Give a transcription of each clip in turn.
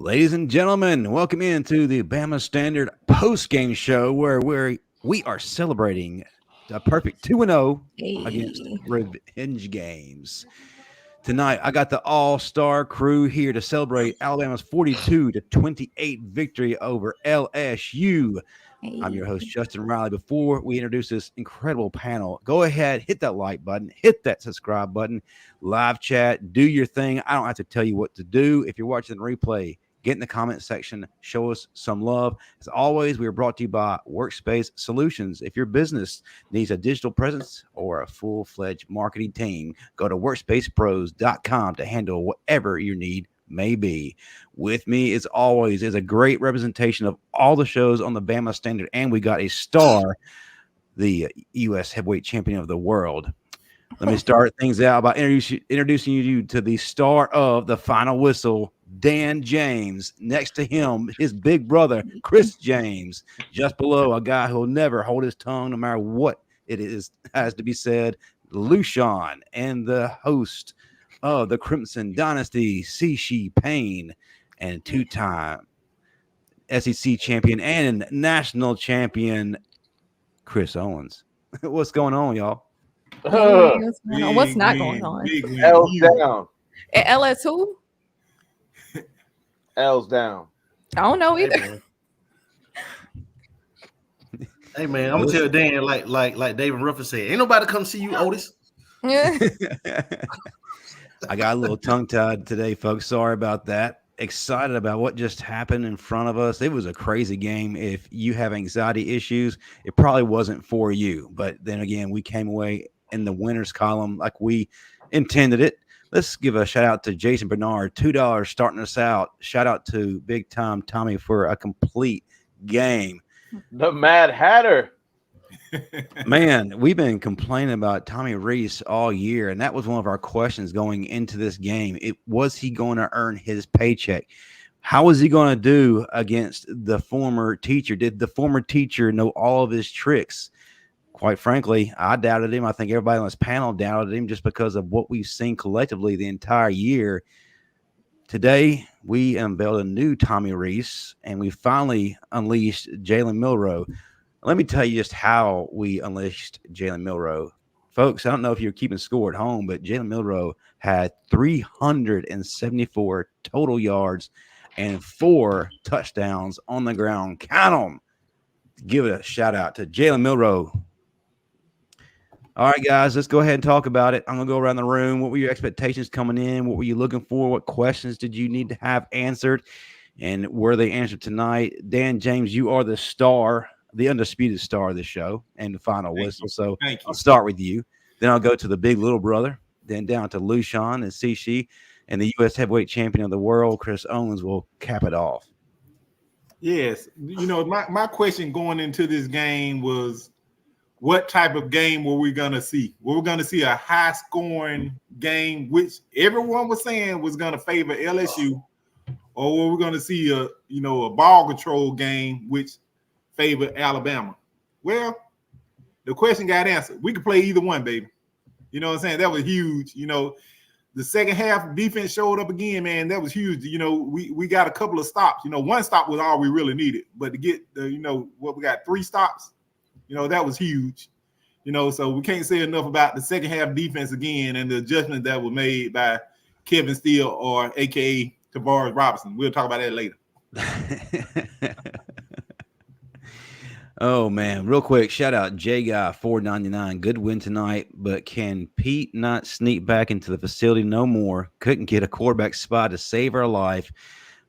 Ladies and gentlemen, welcome into the Bama Standard post-game show where we are celebrating a perfect 2-0 against Hey. revenge games. Tonight, I got the all-star crew here to celebrate Alabama's 42-28 victory over LSU. I'm your host, Justin Riley. Before we introduce this incredible panel, go ahead, hit that like button, hit that subscribe button, live chat, do your thing. I don't have to tell you what to do. If you're watching the replay, get in the comment section, show us some love. As always, we are brought to you by Workspace Solutions. If your business needs a digital presence or a full-fledged marketing team, go to workspacepros.com to handle whatever your need may be. With me, as always, is a great representation of all the shows on the Bama Standard, and we got a star, the U.S. heavyweight champion of the world. Let me start things out by introducing you to the star of the final whistle, Dan James. Next to him, his big brother, Chris James. Just below, a guy who'll never hold his tongue no matter what it is has to be said, Lushan, and the host of the Crimson Dynasty, Cishi Payne, and two-time SEC champion and national champion, Chris Owens. What's going on, y'all? What's not going on? L's down. At LSU? L's down. I don't know either. Hey man, I'm gonna tell Dan like David Ruffin said, ain't nobody come see you, Otis. Yeah. I got a little tongue-tied today, folks. Sorry about that. Excited about what just happened in front of us. It was a crazy game. If you have anxiety issues, it probably wasn't for you. But then again, we came away in the winners column like we intended it. Let's give a shout out to Jason Bernard, $2 starting us out. Shout out to Big Time Tommy for a complete game. The Mad Hatter. Man, we've been complaining about Tommy Rees all year, and that was one of our questions going into this game. Was he going to earn his paycheck? How was he going to do against the former teacher? Did the former teacher know all of his tricks? Quite frankly, I doubted him. I think everybody on this panel doubted him just because of what we've seen collectively the entire year. Today, we unveiled a new Tommy Rees, and we finally unleashed Jalen Milroe. Let me tell you just how we unleashed Jalen Milroe. Folks, I don't know if you're keeping score at home, but Jalen Milroe had 374 total yards and 4 touchdowns on the ground. Count them. Give it a shout out to Jalen Milroe. All right, guys, let's go ahead and talk about it. I'm going to go around the room. What were your expectations coming in? What were you looking for? What questions did you need to have answered? And were they answered tonight? Dan James, you are the star, the undisputed star of the show and the final whistle. So I'll start with you. Then I'll go to the big little brother, then down to Lushan and Cishi, and the U.S. heavyweight champion of the world, Chris Owens, will cap it off. Yes. You know, my question going into this game was, what type of game were we going to see? Were we going to see a high-scoring game, which everyone was saying was going to favor LSU, or were we going to see a ball control game, which favored Alabama? Well, the question got answered. We could play either one, baby. You know what I'm saying? That was huge. You know, the second half defense showed up again, man. That was huge. You know, we got a couple of stops. You know, one stop was all we really needed. But to get we got 3 stops, that was huge. So we can't say enough about the second half defense again and the adjustment that was made by Kevin Steele or AKA Tavares Robinson. We'll talk about that later. Oh, man. Real quick, shout out J-Guy, $4.99. Good win tonight, but can Pete not sneak back into the facility no more? Couldn't get a quarterback spot to save our life.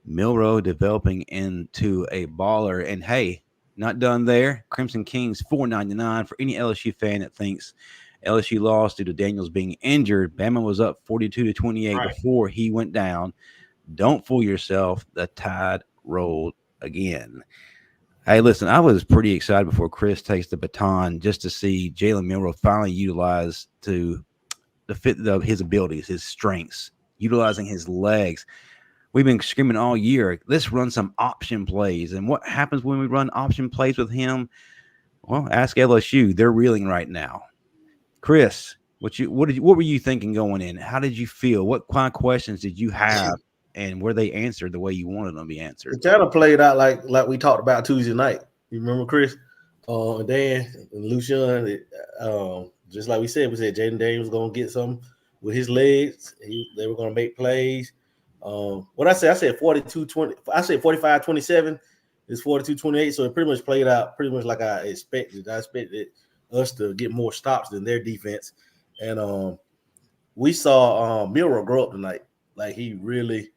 Milroe developing into a baller. And, hey, not done there. Crimson Kings, $4.99 for any LSU fan that thinks LSU lost due to Daniels being injured. Bama was up 42-28 before he went down. Don't fool yourself. The tide rolled again. Hey, listen, I was pretty excited before Chris takes the baton just to see Jalen Milroe finally utilized to fit his abilities, his strengths, utilizing his legs. We've been screaming all year, let's run some option plays. And what happens when we run option plays with him? Well, ask LSU. They're reeling right now. Chris, what were you thinking going in? How did you feel? What kind of questions did you have and were they answered the way you wanted them to be answered? It kind of played out like we talked about Tuesday night. You remember, Chris? Dan and Lucian, just like we said Jayden Daniels was going to get some with his legs. They were going to make plays. What I said 42-20. I said 45-27. It's 42-28. So it pretty much played out pretty much like I expected. I expected us to get more stops than their defense. And we saw Milroe grow up tonight. Like, he really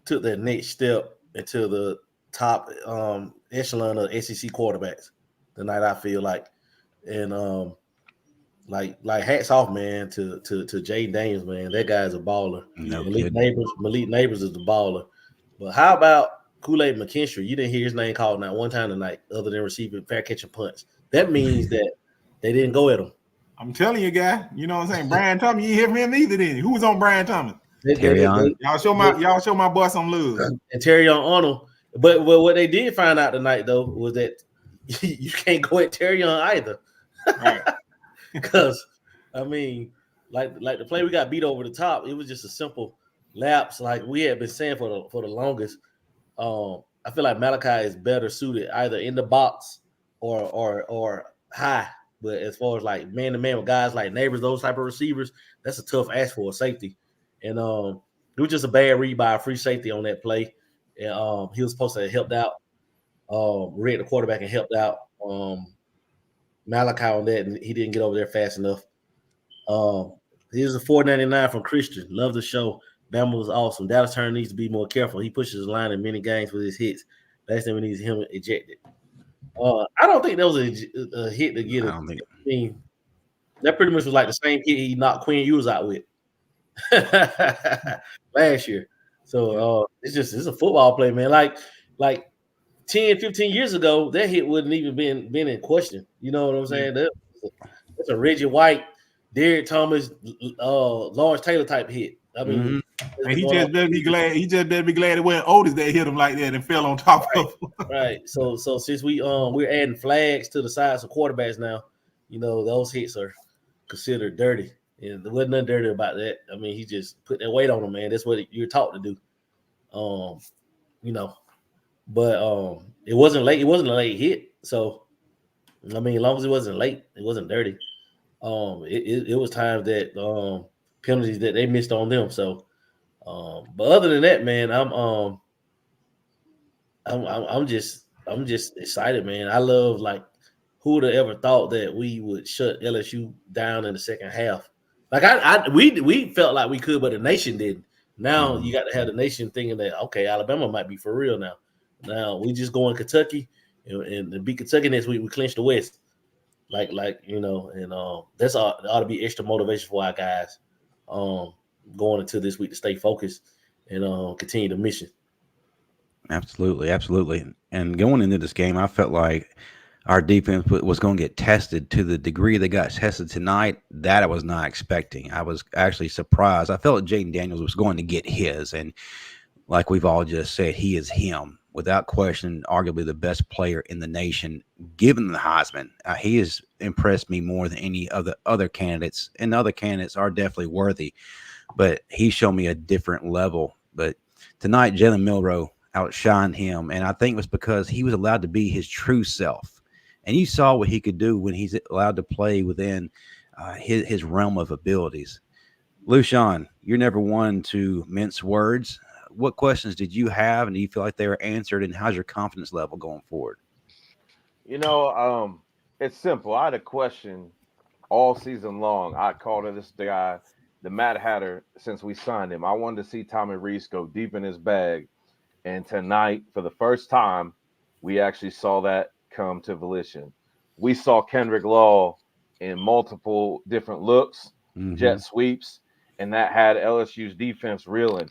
took that next step into the top echelon of SEC quarterbacks tonight, I feel like. And like hats off, man, to Jayden Daniels, man. That guy is a baller. No Malik Nabers is the baller. But how about Kool-Aid McKinstry? You didn't hear his name called not one time tonight, other than receiving fair catching punts. That means that they didn't go at him. I'm telling you, guy. You know what I'm saying? Brian Thomas, you hear him either, didn't you? Who was on Brian Thomas? Terrion. Y'all show my boy some love. And Terrion Arnold. But what they did find out tonight, though, was that you can't go at Terrion either. Right. Because, I mean, like the play we got beat over the top, it was just a simple lapse, like we had been saying for the longest. I feel like Malachi is better suited either in the box or high. But as far as like man to man with guys like Nabers, those type of receivers, that's a tough ask for a safety. And it was just a bad read by a free safety on that play. And he was supposed to have helped out. Read the quarterback and helped out Malachi on that, and he didn't get over there fast enough. Here's a $4.99 from Christian. Love the show. Bama was awesome. Dallas Turner needs to be more careful. He pushes his line in many games with his hits. Last time we need him ejected. I don't think that was a hit to get it. I mean, that pretty much was like the same hit he knocked Quinn Ewers out with last year. So it's a football play, man. Like 10, 15 years ago, that hit wouldn't even been in question. You know what I'm saying? That's a Reggie White, Derrick Thomas, Lawrence Taylor type hit. I mean, and he just better be glad. He just better be glad it wasn't Otis that hit him like that and fell on top of him. Right. So since we're adding flags to the sides of quarterbacks now, you know those hits are considered dirty, and there wasn't nothing dirty about that. I mean, he just put that weight on him, man. That's what you're taught to do. You know, but it wasn't late. It wasn't a late hit. So I mean, as long as it wasn't late, it wasn't dirty. It was times that penalties that they missed on them. So, but other than that, man, I'm just excited, man. I love, like, who would have ever thought that we would shut LSU down in the second half? Like we felt like we could, but the nation didn't. Now you got to have the nation thinking that, okay, Alabama might be for real now. Now we just go in Kentucky and beat Kentucky next week. We clinch the West. Like you know, and that's ought to be extra motivation for our guys going into this week to stay focused and continue the mission. Absolutely. And going into this game, I felt like our defense was going to get tested to the degree they got tested tonight. That I was not expecting. I was actually surprised. I felt Jayden Daniels was going to get his, and like we've all just said, he is him. Without question, arguably the best player in the nation, given the Heisman. He has impressed me more than any of the other candidates, and the other candidates are definitely worthy, but he showed me a different level. But tonight, Jalen Milroe outshined him, and I think it was because he was allowed to be his true self, and you saw what he could do when he's allowed to play within his realm of abilities. Lucian, you're never one to mince words. What questions did you have, and do you feel like they were answered, and how's your confidence level going forward? You know, it's simple. I had a question all season long. I called this guy the Mad Hatter since we signed him. I wanted to see Tommy Reese go deep in his bag, and tonight, for the first time, we actually saw that come to volition. We saw Kendrick Law in multiple different looks, jet sweeps, and that had LSU's defense reeling.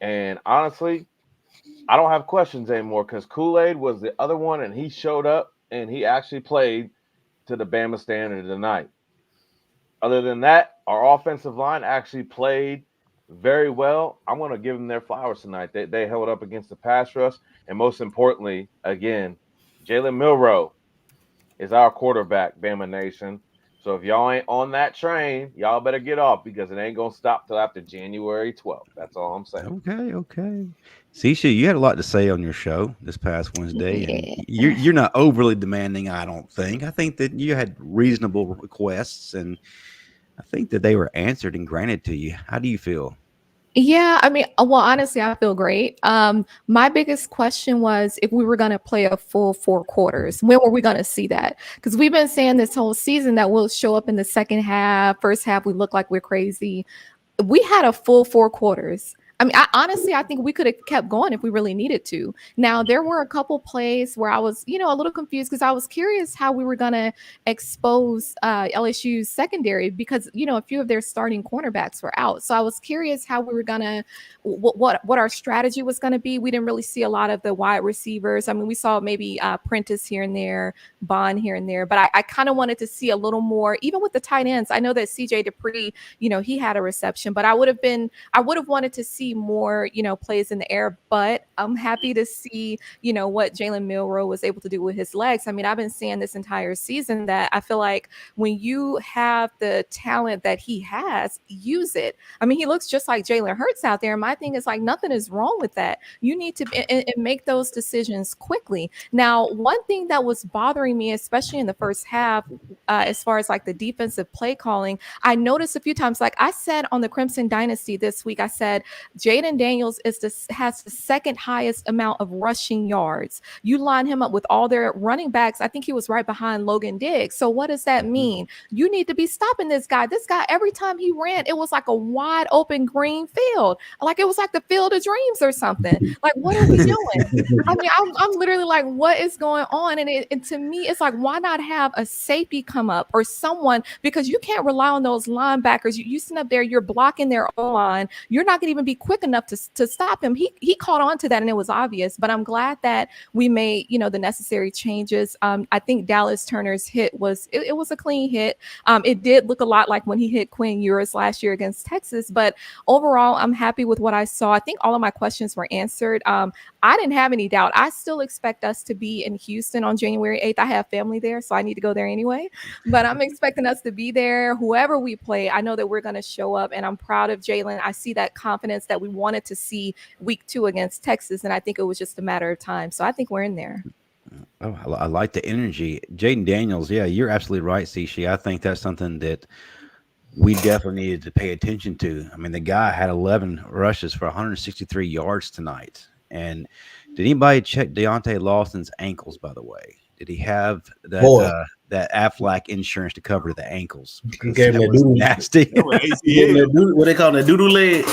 And honestly, I don't have questions anymore because Kool-Aid was the other one, and he showed up, and he actually played to the Bama standard tonight. Other than that, our offensive line actually played very well. I'm going to give them their flowers tonight. They held up against the pass rush, and most importantly, again, Jalen Milroe is our quarterback, Bama Nation. So if y'all ain't on that train, y'all better get off because it ain't gonna stop till after January 12th. That's all I'm saying. Okay. Sisha, you had a lot to say on your show this past Wednesday, and Yeah. you're not overly demanding. I don't think. I think that you had reasonable requests, and I think that they were answered and granted to you. How do you feel? Yeah, I mean, well, honestly, I feel great. My biggest question was if we were going to play a full 4 quarters, when were we going to see that? Because we've been saying this whole season that we'll show up in the second half, first half, we look like we're crazy. We had a full 4 quarters. I mean, honestly, I think we could have kept going if we really needed to. Now, there were a couple plays where I was, a little confused because I was curious how we were going to expose LSU's secondary because, a few of their starting cornerbacks were out. So I was curious how we were going to, what our strategy was going to be. We didn't really see a lot of the wide receivers. I mean, we saw maybe Prentice here and there, Bond here and there, but I kind of wanted to see a little more, even with the tight ends. I know that CJ Dupree, he had a reception, but I would have wanted to see more, plays in the air, but I'm happy to see, what Jalen Milroe was able to do with his legs. I mean, I've been saying this entire season that I feel like when you have the talent that he has, use it. I mean, he looks just like Jalen Hurts out there. And my thing is like, nothing is wrong with that. You need to and make those decisions quickly. Now, one thing that was bothering me, especially in the first half, as far as like the defensive play calling, I noticed a few times, like I said on the Crimson Dynasty this week, I said, Jayden Daniels has the second highest amount of rushing yards. You line him up with all their running backs. I think he was right behind Logan Diggs. So what does that mean? You need to be stopping this guy. This guy, every time he ran, it was like a wide open green field. Like it was like the Field of Dreams or something. Like, what are we doing? I mean, I'm literally like, what is going on? And to me, it's like, why not have a safety come up or someone, because you can't rely on those linebackers. You sit up there, you're blocking their O-line. You're not going to even be quick enough to stop him. He caught on to that and it was obvious, but I'm glad that we made, the necessary changes. I think Dallas Turner's hit was a clean hit. It did look a lot like when he hit Quinn Ewers last year against Texas, but overall, I'm happy with what I saw. I think all of my questions were answered. I didn't have any doubt. I still expect us to be in Houston on January 8th. I have family there, so I need to go there anyway, but I'm expecting us to be there. Whoever we play, I know that we're going to show up, and I'm proud of Jalen. I see that confidence that we wanted to see week 2 against Texas, and I think it was just a matter of time. So I think we're in there. Oh, I like the energy. Jayden Daniels, yeah, you're absolutely right, Cishi. I think that's something that we definitely needed to pay attention to. I mean, the guy had 11 rushes for 163 yards tonight. And did anybody check Deontay Lawson's ankles, by the way? Did he have that Aflac insurance to cover the ankles? He gave me was nasty. What they call it, doodle leg.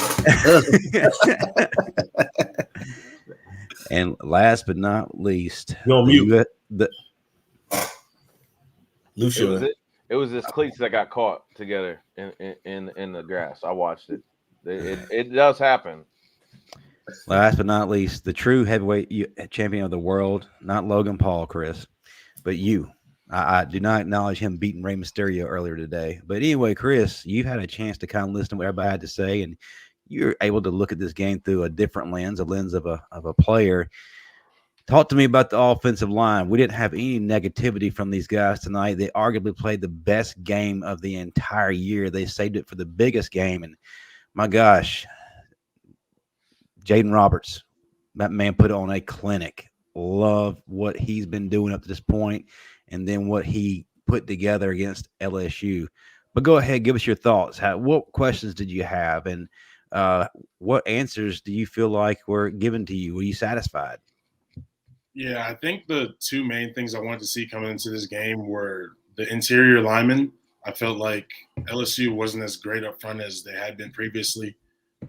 And last but not least, Lucia. It was this cleats that got caught together in the grass. I watched it. It does happen. Last but not least, the true heavyweight champion of the world, not Logan Paul, Chris, but you. I do not acknowledge him beating Rey Mysterio earlier today. But anyway, Chris, you've had a chance to kind of listen to what everybody had to say, and you're able to look at this game through a different lens, a lens of a player. Talk to me about the offensive line. We didn't have any negativity from these guys tonight. They arguably played the best game of the entire year. They saved it for the biggest game. And my gosh, Jayden Roberts, that man put on a clinic. Love what he's been doing up to this point, and then what he put together against LSU. But go ahead, give us your thoughts. What questions did you have, and what answers do you feel like were given to you? Were you satisfied? Yeah, I think the two main things I wanted to see coming into this game were the interior linemen. I felt like LSU wasn't as great up front as they had been previously.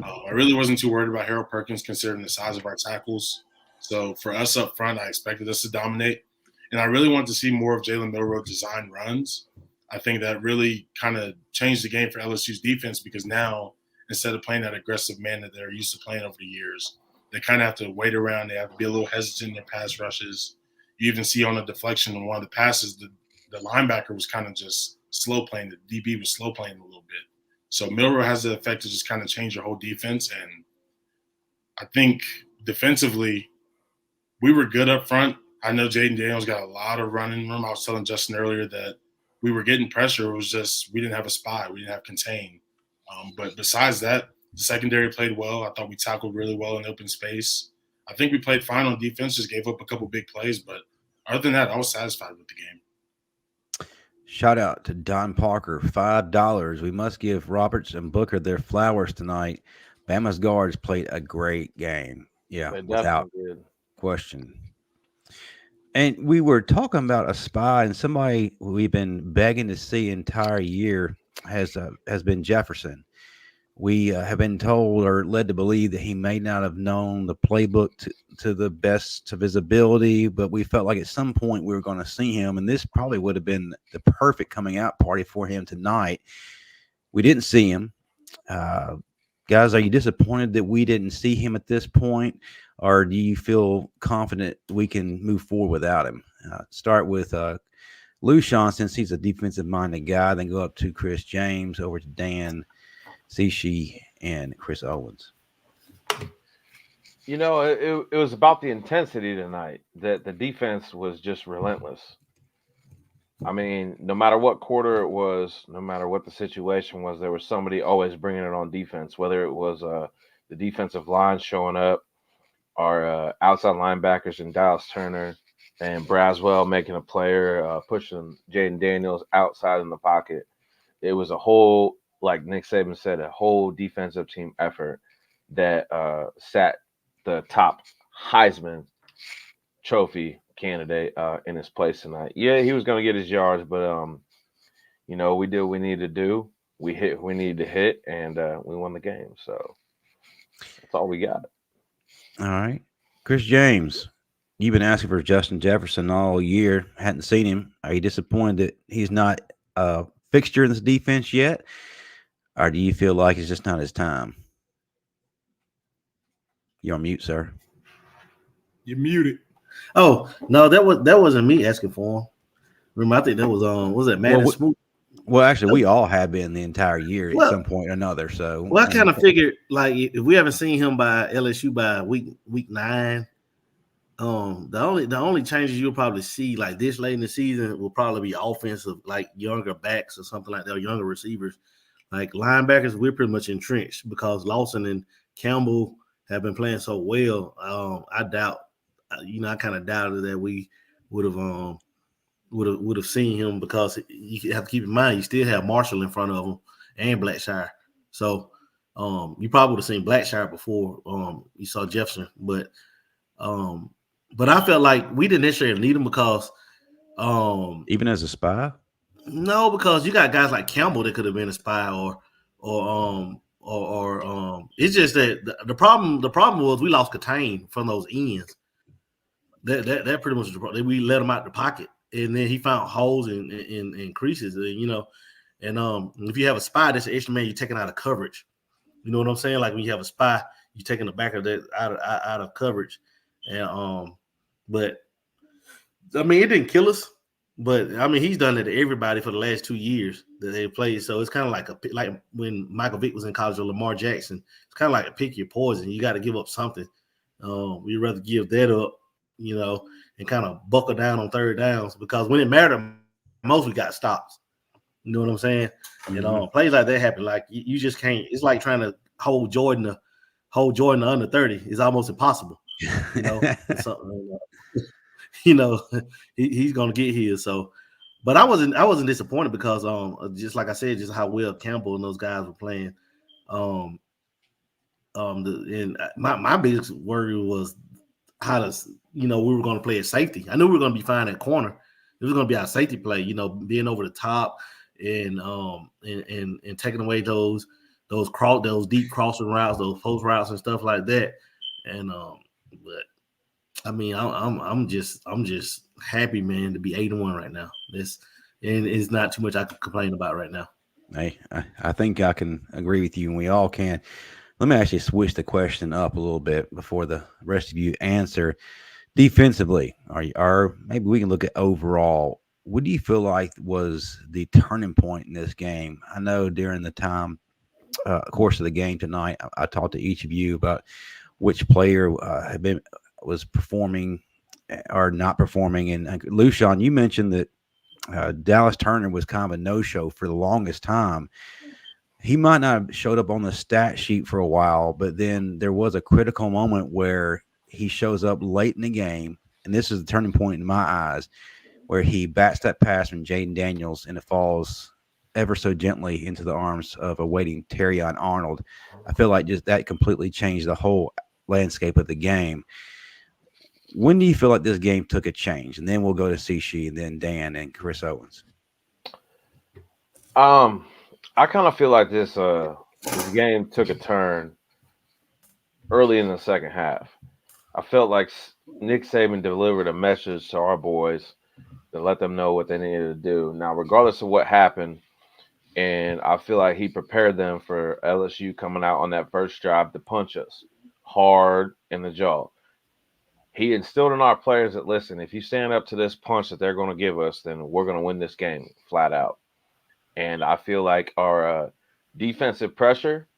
I really wasn't too worried about Harold Perkins considering the size of our tackles. So for us up front, I expected us to dominate. And I really wanted to see more of Jalen Milroe design runs. I think that really kind of changed the game for LSU's defense because now, instead of playing that aggressive man that they're used to playing over the years, they kind of have to wait around. They have to be a little hesitant in their pass rushes. You even see on a deflection on one of the passes, the linebacker was kind of just slow playing. The DB was slow playing a little bit. So Milroe has the effect to just kind of change your whole defense. And I think defensively, we were good up front. I know Jayden Daniels got a lot of running room. I was telling Justin earlier that we were getting pressure. It was just we didn't have a spot. We didn't have contain. But besides that, the secondary played well. I thought we tackled really well in open space. I think we played fine on defense, just gave up a couple big plays. But other than that, I was satisfied with the game. Shout out to Don Parker, $5. We must give Roberts and Booker their flowers tonight. Bama's guards played a great game. Yeah, without question. And we were talking about a spy, and somebody we've been begging to see entire year has been Jefferson. We have been told or led to believe that he may not have known the playbook to the best of his ability, but we felt like at some point we were going to see him, and this probably would have been the perfect coming out party for him tonight. We didn't see him. Guys, are you disappointed that we didn't see him at this point, or do you feel confident we can move forward without him? Start with Lushan, since he's a defensive-minded guy, then go up to Chris James, over to Dan, Cishi, and Chris Owens. You know, it was about the intensity tonight, that the defense was just relentless. I mean, no matter what quarter it was, no matter what the situation was, there was somebody always bringing it on defense, whether it was the defensive line showing up, our outside linebackers in Dallas Turner and Braswell making a player, pushing Jayden Daniels outside in the pocket. It was a whole, like Nick Saban said, a whole defensive team effort that sat the top Heisman Trophy candidate in his place tonight. Yeah, he was going to get his yards, but you know, we did what we needed to do. We hit what we needed to hit, and we won the game. So that's all we got. All right, Chris James, you've been asking for Justin Jefferson all year. Hadn't seen him. Are you disappointed that he's not a fixture in this defense yet, or do you feel like it's just not his time? You're on mute, sir. You're muted. Oh no, that wasn't me asking for him. Remember, I think that was that Madden Smoot. Well, actually, we all have been the entire year at some point or another. So, well, I kind of figured, like, if we haven't seen him by LSU by week 9, the only changes you'll probably see like this late in the season will probably be offensive, like younger backs or something like that, or younger receivers. Like linebackers, we're pretty much entrenched because Lawson and Campbell have been playing so well. I kind of doubted that we would have seen him, because you have to keep in mind you still have Marshall in front of him and Blackshire. So you probably would have seen Blackshire before you saw Jefferson. But I felt like we didn't necessarily need him because even as a spy? No, because you got guys like Campbell that could have been a spy, or it's just that the problem was we lost Catane from those ends. That pretty much was the problem. We let him out the pocket, and then he found holes and creases, you know. And if you have a spy, that's an extra man you're taking out of coverage. You know what I'm saying? Like when you have a spy, you're taking the back of that out of coverage. And but I mean, it didn't kill us. But I mean, he's done it to everybody for the last 2 years that they played. So it's kind of like when Michael Vick was in college or Lamar Jackson. It's kind of like a pick your poison. You got to give up something. We'd rather give that up, you know, and kind of buckle down on third downs, because when it mattered most, we got stops. You know what I'm saying? Mm-hmm. And plays like that happen. Like you just can't. It's like trying to hold Jordan to under 30. It's almost impossible. You know, you know, he's gonna get here. So, but I wasn't disappointed because just like I said, just how well Campbell and those guys were playing. And my biggest worry was how we were going to play at safety. I knew we were going to be fine at corner. It was going to be our safety play, you know, being over the top and taking away those deep crossing routes, those post routes and stuff like that. And but I mean, I'm just happy, man, to be 8-1 right now. And it's not too much I can complain about right now. Hey, I think I can agree with you, and we all can. Let me actually switch the question up a little bit before the rest of you answer. Defensively, or maybe we can look at overall. What do you feel like was the turning point in this game? I know during the course of the game tonight, I talked to each of you about which player was performing or not performing. And Lushan, you mentioned that Dallas Turner was kind of a no-show for the longest time. He might not have showed up on the stat sheet for a while, but then there was a critical moment where he shows up late in the game, and this is the turning point in my eyes, where he bats that pass from Jayden Daniels, and it falls ever so gently into the arms of a waiting Terrion Arnold. I feel like just that completely changed the whole landscape of the game. When do you feel like this game took a change? And then we'll go to Cishi and then Dan and Chris Owens. I kind of feel like this game took a turn early in the second half. I felt like Nick Saban delivered a message to our boys to let them know what they needed to do. Now, regardless of what happened, and I feel like he prepared them for LSU coming out on that first drive to punch us hard in the jaw. He instilled in our players that, listen, if you stand up to this punch that they're going to give us, then we're going to win this game flat out. And I feel like our defensive pressure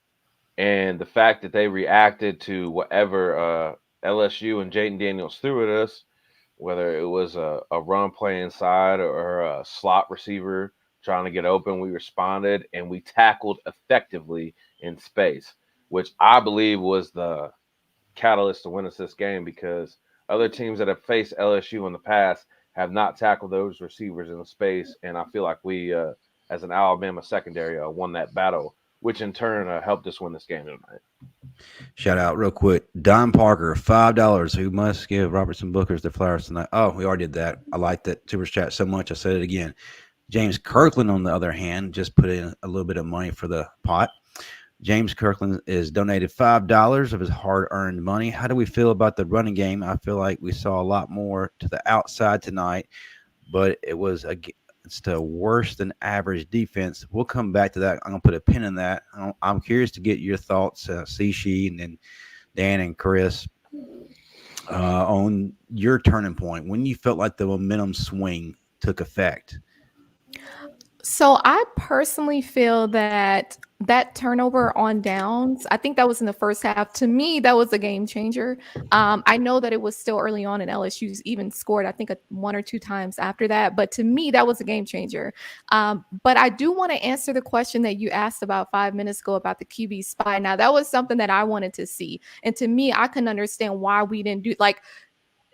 and the fact that they reacted to whatever LSU and Jayden Daniels threw at us, whether it was a run play inside or a slot receiver trying to get open, we responded and we tackled effectively in space, which I believe was the catalyst to win us this game, because other teams that have faced LSU in the past have not tackled those receivers in space. And I feel like we, as an Alabama secondary, won that battle, which in turn helped us win this game tonight. Shout out real quick. Don Parker, $5. Who must give Robertson Bookers the flowers tonight? Oh, we already did that. I like that super chat so much. I said it again. James Kirkland, on the other hand, just put in a little bit of money for the pot. James Kirkland is donated $5 of his hard-earned money. How do we feel about the running game? I feel like we saw a lot more to the outside tonight, but it's the worse than average defense. We'll come back to that. I'm going to put a pin in that. I'm curious to get your thoughts, Cishi and then Dan and Chris, on your turning point, when you felt like the momentum swing took effect. So I personally feel that turnover on downs, I think that was in the first half. To me, that was a game changer. I know that it was still early on, and LSU's even scored, I think, one or two times after that. But to me, that was a game changer. But I do want to answer the question that you asked about 5 minutes ago about the QB spy. Now, that was something that I wanted to see. And to me, I couldn't understand why we didn't do, like,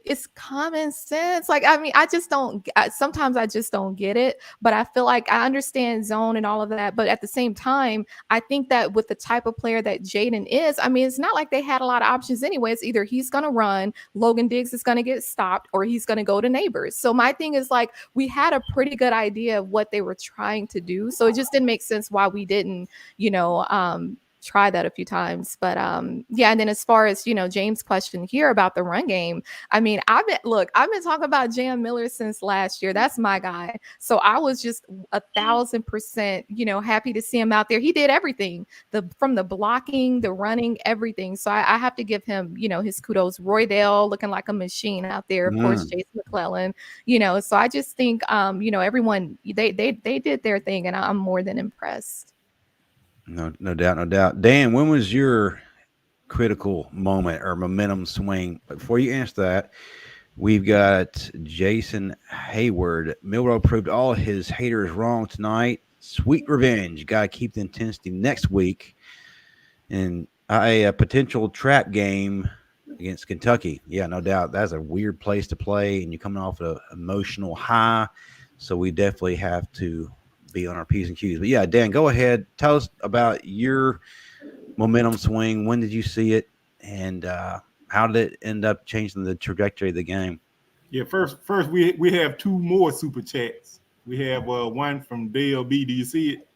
it's common sense. Like, I mean, sometimes I just don't get it, but I feel like I understand zone and all of that. But at the same time, I think that with the type of player that Jayden is, I mean, it's not like they had a lot of options anyway. It's either he's going to run, Logan Diggs is going to get stopped, or he's going to go to Nabers. So my thing is, like, we had a pretty good idea of what they were trying to do. So it just didn't make sense why we didn't, try that a few times. But yeah, and then as far as James' question here about the run game, I mean, I've been talking about Jam Miller since last year. That's my guy. So I was just 1,000% happy to see him out there. He did everything, from the blocking, the running, everything. So I have to give him his kudos. Roy Dale looking like a machine out there, of course, Jason McClellan, so I just think everyone, they did their thing, and I'm more than impressed. No doubt. Dan, when was your critical moment or momentum swing? Before you answer that, we've got Jason Hayward. Milroe proved all his haters wrong tonight. Sweet revenge. Got to keep the intensity next week. And a potential trap game against Kentucky. Yeah, no doubt. That's a weird place to play, and you're coming off an emotional high. So we definitely have to be on our P's and Q's. But yeah, Dan, go ahead. Tell us about your momentum swing. When did you see it? And how did it end up changing the trajectory of the game? Yeah, first we have two more super chats. We have one from Dale B. Do you see it?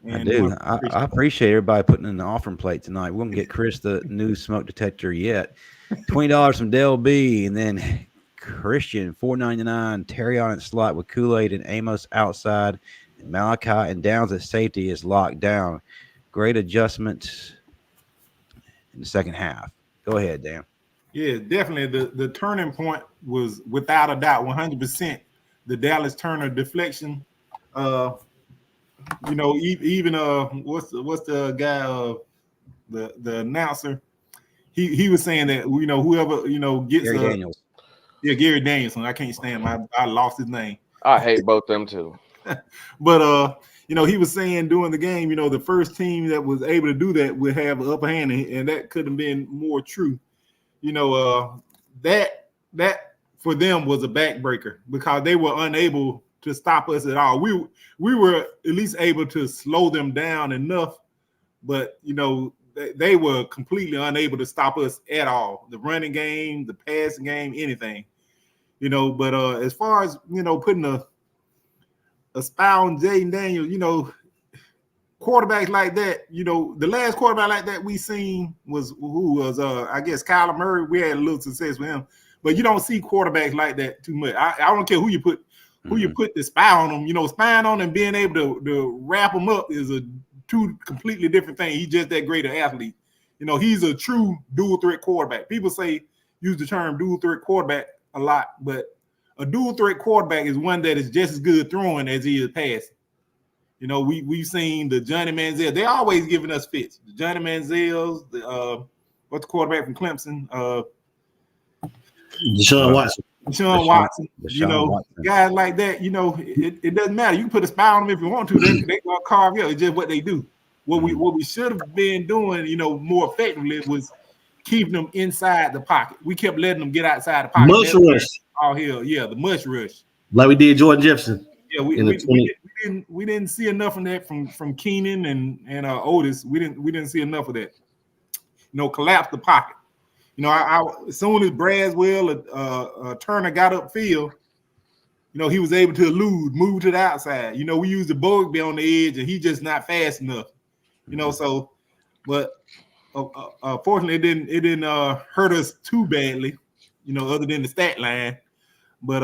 And I do. I appreciate everybody putting in the offering plate tonight. We're going to get Chris the new smoke detector yet. $20 from Dale B. And then Christian, $4.99. Terrion at slot with Kool-Aid and Amos outside. And Malachi and Downs at safety is locked down. Great adjustment in the second half. Go ahead, Dan. Yeah, definitely. The turning point was, without a doubt, 100% the Dallas Turner deflection. Even what's the guy, the announcer, he was saying that whoever gets Gary Daniels. Yeah, Gary Danielson. I can't stand him. I lost his name. I hate both them too. But he was saying during the game, the first team that was able to do that would have an upper hand, and that could have been more true. That for them was a backbreaker because they were unable to stop us at all. We were at least able to slow them down enough, but they were completely unable to stop us at all. The running game, the passing game, anything. But as far as putting a spy on Jayden Daniels, quarterbacks like that, the last quarterback like that we seen was I guess Kyler Murray. We had a little success with him, but you don't see quarterbacks like that too much. I don't care who you put the spy on them. Spying on them, being able to wrap them up is two completely different things. He's just that great an athlete. He's a true dual threat quarterback. People use the term dual threat quarterback a lot, but a dual threat quarterback is one that is just as good throwing as he is passing. We've seen the Johnny Manziel. They're always giving us fits. The Johnny Manziels, what's the quarterback from Clemson? Deshaun Watson. Deshaun Watson. Guys like that, it doesn't matter. You can put a spy on them if you want to. They gonna carve you. It's just what they do. What we should have been doing, more effectively was keeping them inside the pocket. We kept letting them get outside the pocket. Mush rush. Oh hell, yeah, the mush rush. Like we did Jordan Jefferson. Yeah, we didn't see enough of that from Keenan and Otis. We didn't see enough of that. Collapse the pocket. As soon as Braswell Turner got upfield, he was able to elude, move to the outside. We used the Bogby on the edge, and he's just not fast enough. So, but fortunately, it didn't hurt us too badly. Other than the stat line. But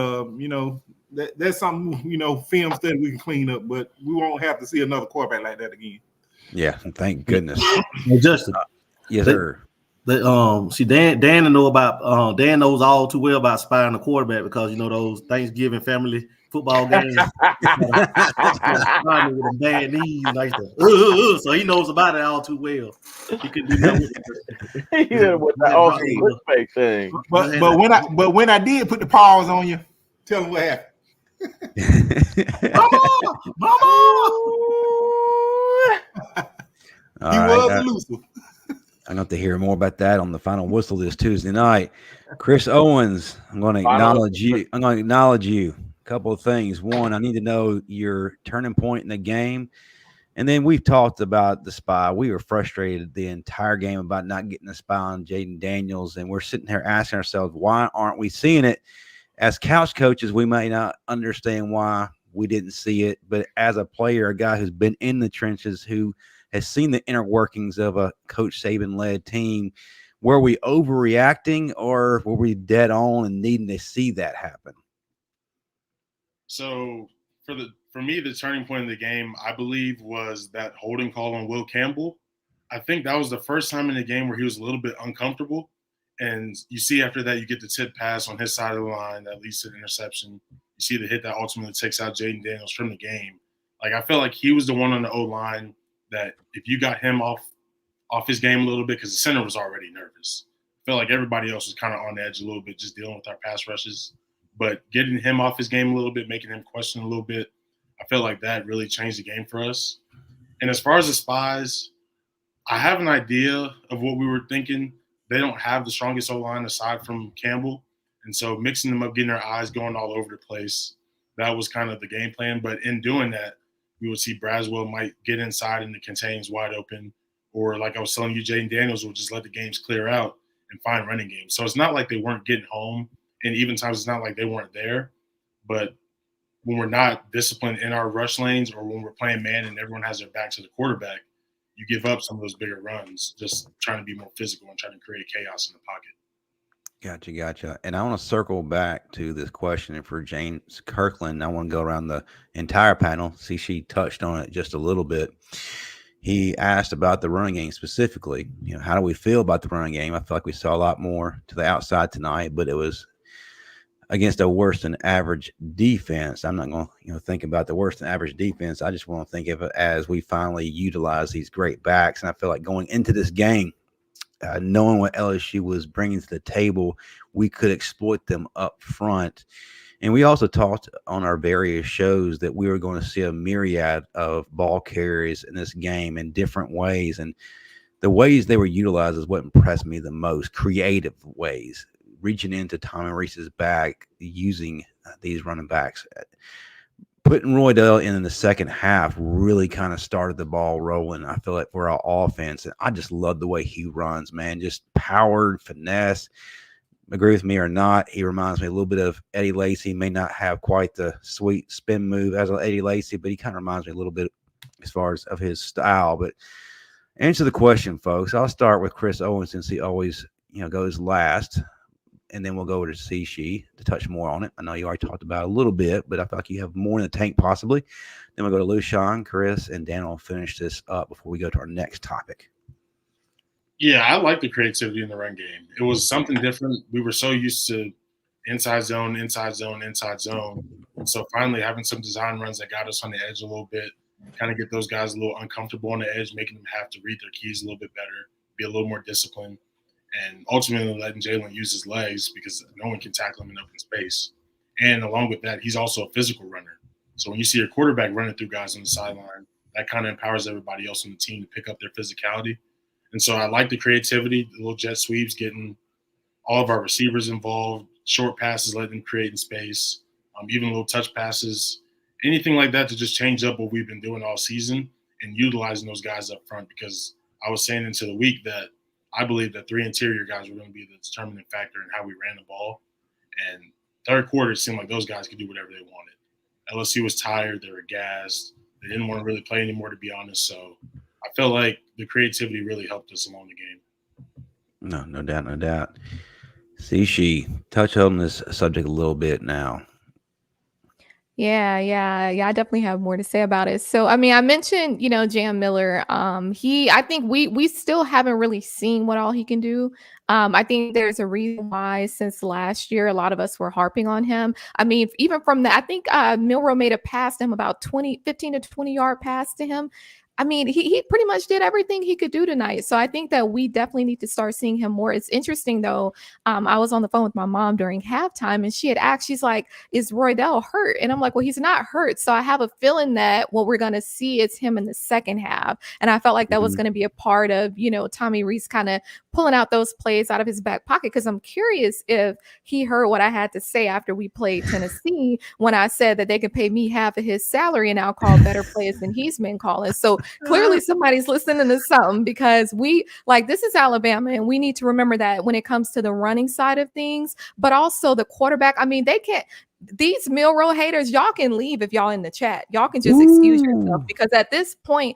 that's something film study we can clean up, but we won't have to see another quarterback like that again. Yeah, thank goodness. Hey, Justin. Yes, sir. See, Dan knows all too well about spying the quarterback because those Thanksgiving family football games. With a bad knees like that. So he knows about it all too well. He could do that with the awesome fake thing. But when I did put the pause on you, tell him what happened. Mama! He was elusive. I'm going to have to hear more about that on the final whistle this Tuesday night. Chris Owens, I'm going to acknowledge you. A couple of things. One, I need to know your turning point in the game. And then we've talked about the spy. We were frustrated the entire game about not getting the spy on Jayden Daniels. And we're sitting here asking ourselves, why aren't we seeing it? As couch coaches, we may not understand why we didn't see it. But as a player, a guy who's been in the trenches, who has seen the inner workings of a Coach Saban-led team, were we overreacting or were we dead on and needing to see that happen? So for me, the turning point in the game, I believe, was that holding call on Will Campbell. I think that was the first time in the game where he was a little bit uncomfortable. And you see after that, you get the tip pass on his side of the line that leads to the interception. You see the hit that ultimately takes out Jayden Daniels from the game. Like, I felt like he was the one on the O-line that if you got him off his game a little bit, because the center was already nervous. I felt like everybody else was kind of on the edge a little bit, just dealing with our pass rushes. But getting him off his game a little bit, making him question a little bit, I feel like that really changed the game for us. And as far as the spies, I have an idea of what we were thinking. They don't have the strongest O-line aside from Campbell. And so mixing them up, getting their eyes going all over the place, that was kind of the game plan. But in doing that, we would see Braswell might get inside and the contains wide open. Or like I was telling you, Jayden Daniels will just let the games clear out and find running games. So it's not like they weren't getting home. And even times it's not like they weren't there. But when we're not disciplined in our rush lanes or when we're playing man and everyone has their back to the quarterback, you give up some of those bigger runs, just trying to be more physical and trying to create chaos in the pocket. Gotcha. And I want to circle back to this question for James Kirkland. I want to go around the entire panel, see she touched on it just a little bit. He asked about the running game specifically. How do we feel about the running game? I feel like we saw a lot more to the outside tonight, but it was against a worse than average defense. I'm not going to think about the worse than average defense. I just want to think of it as we finally utilize these great backs. And I feel like going into this game, knowing what LSU was bringing to the table, we could exploit them up front. And we also talked on our various shows that we were going to see a myriad of ball carriers in this game in different ways. And the ways they were utilized is what impressed me the most. Creative ways, reaching into Tommy Reese's back, using these running backs. Putting Roydell in the second half really kind of started the ball rolling. I feel like for our offense, and I just love the way he runs, man. Just powered, finesse. Agree with me or not, he reminds me a little bit of Eddie Lacy. May not have quite the sweet spin move as Eddie Lacy, but he kind of reminds me a little bit as far as of his style. But answer the question, folks. I'll start with Chris Owens since he always, goes last. And then we'll go over to Cishi to touch more on it. I know you already talked about it a little bit, but I feel like you have more in the tank possibly. Then we'll go to Lushan, Chris, and Dan will finish this up before we go to our next topic. Yeah, I like the creativity in the run game. It was something different. We were so used to inside zone. And so finally having some design runs that got us on the edge a little bit, kind of get those guys a little uncomfortable on the edge, making them have to read their keys a little bit better, be a little more disciplined. And ultimately letting Jalen use his legs because no one can tackle him in open space. And along with that, he's also a physical runner. So when you see your quarterback running through guys on the sideline, that kind of empowers everybody else on the team to pick up their physicality. And so I like the creativity, the little jet sweeps, getting all of our receivers involved, short passes, letting them create in space, even little touch passes, anything like that to just change up what we've been doing all season and utilizing those guys up front. Because I was saying into the week that I believe that 3 interior guys were going to be the determining factor in how we ran the ball. And third quarter, it seemed like those guys could do whatever they wanted. LSU was tired. They were gassed. They didn't want to really play anymore, to be honest. So I felt like the creativity really helped us along the game. No doubt. Cishi, touch on this subject a little bit now. Yeah. I definitely have more to say about it. So, I mean, I mentioned, Jam Miller. I think we still haven't really seen what all he can do. I think there's a reason why since last year, a lot of us were harping on him. I mean, even from that, I think Milroe made a pass to him about 15 to 20 yard pass to him. I mean, he pretty much did everything he could do tonight. So I think that we definitely need to start seeing him more. It's interesting, though. I was on the phone with my mom during halftime, and she had asked, she's like, is Roydell hurt? And I'm like, well, he's not hurt. So I have a feeling that what we're going to see is him in the second half. And I felt like that was going to be a part of, Tommy Rees kind of pulling out those plays out of his back pocket, because I'm curious if he heard what I had to say after we played Tennessee when I said that they could pay me half of his salary and I'll call better plays than he's been calling. So clearly somebody's listening to something, because this is Alabama, and we need to remember that when it comes to the running side of things, but also the quarterback. I mean, these Milroe haters, y'all can leave if y'all in the chat. Y'all can just excuse yourself, because at this point,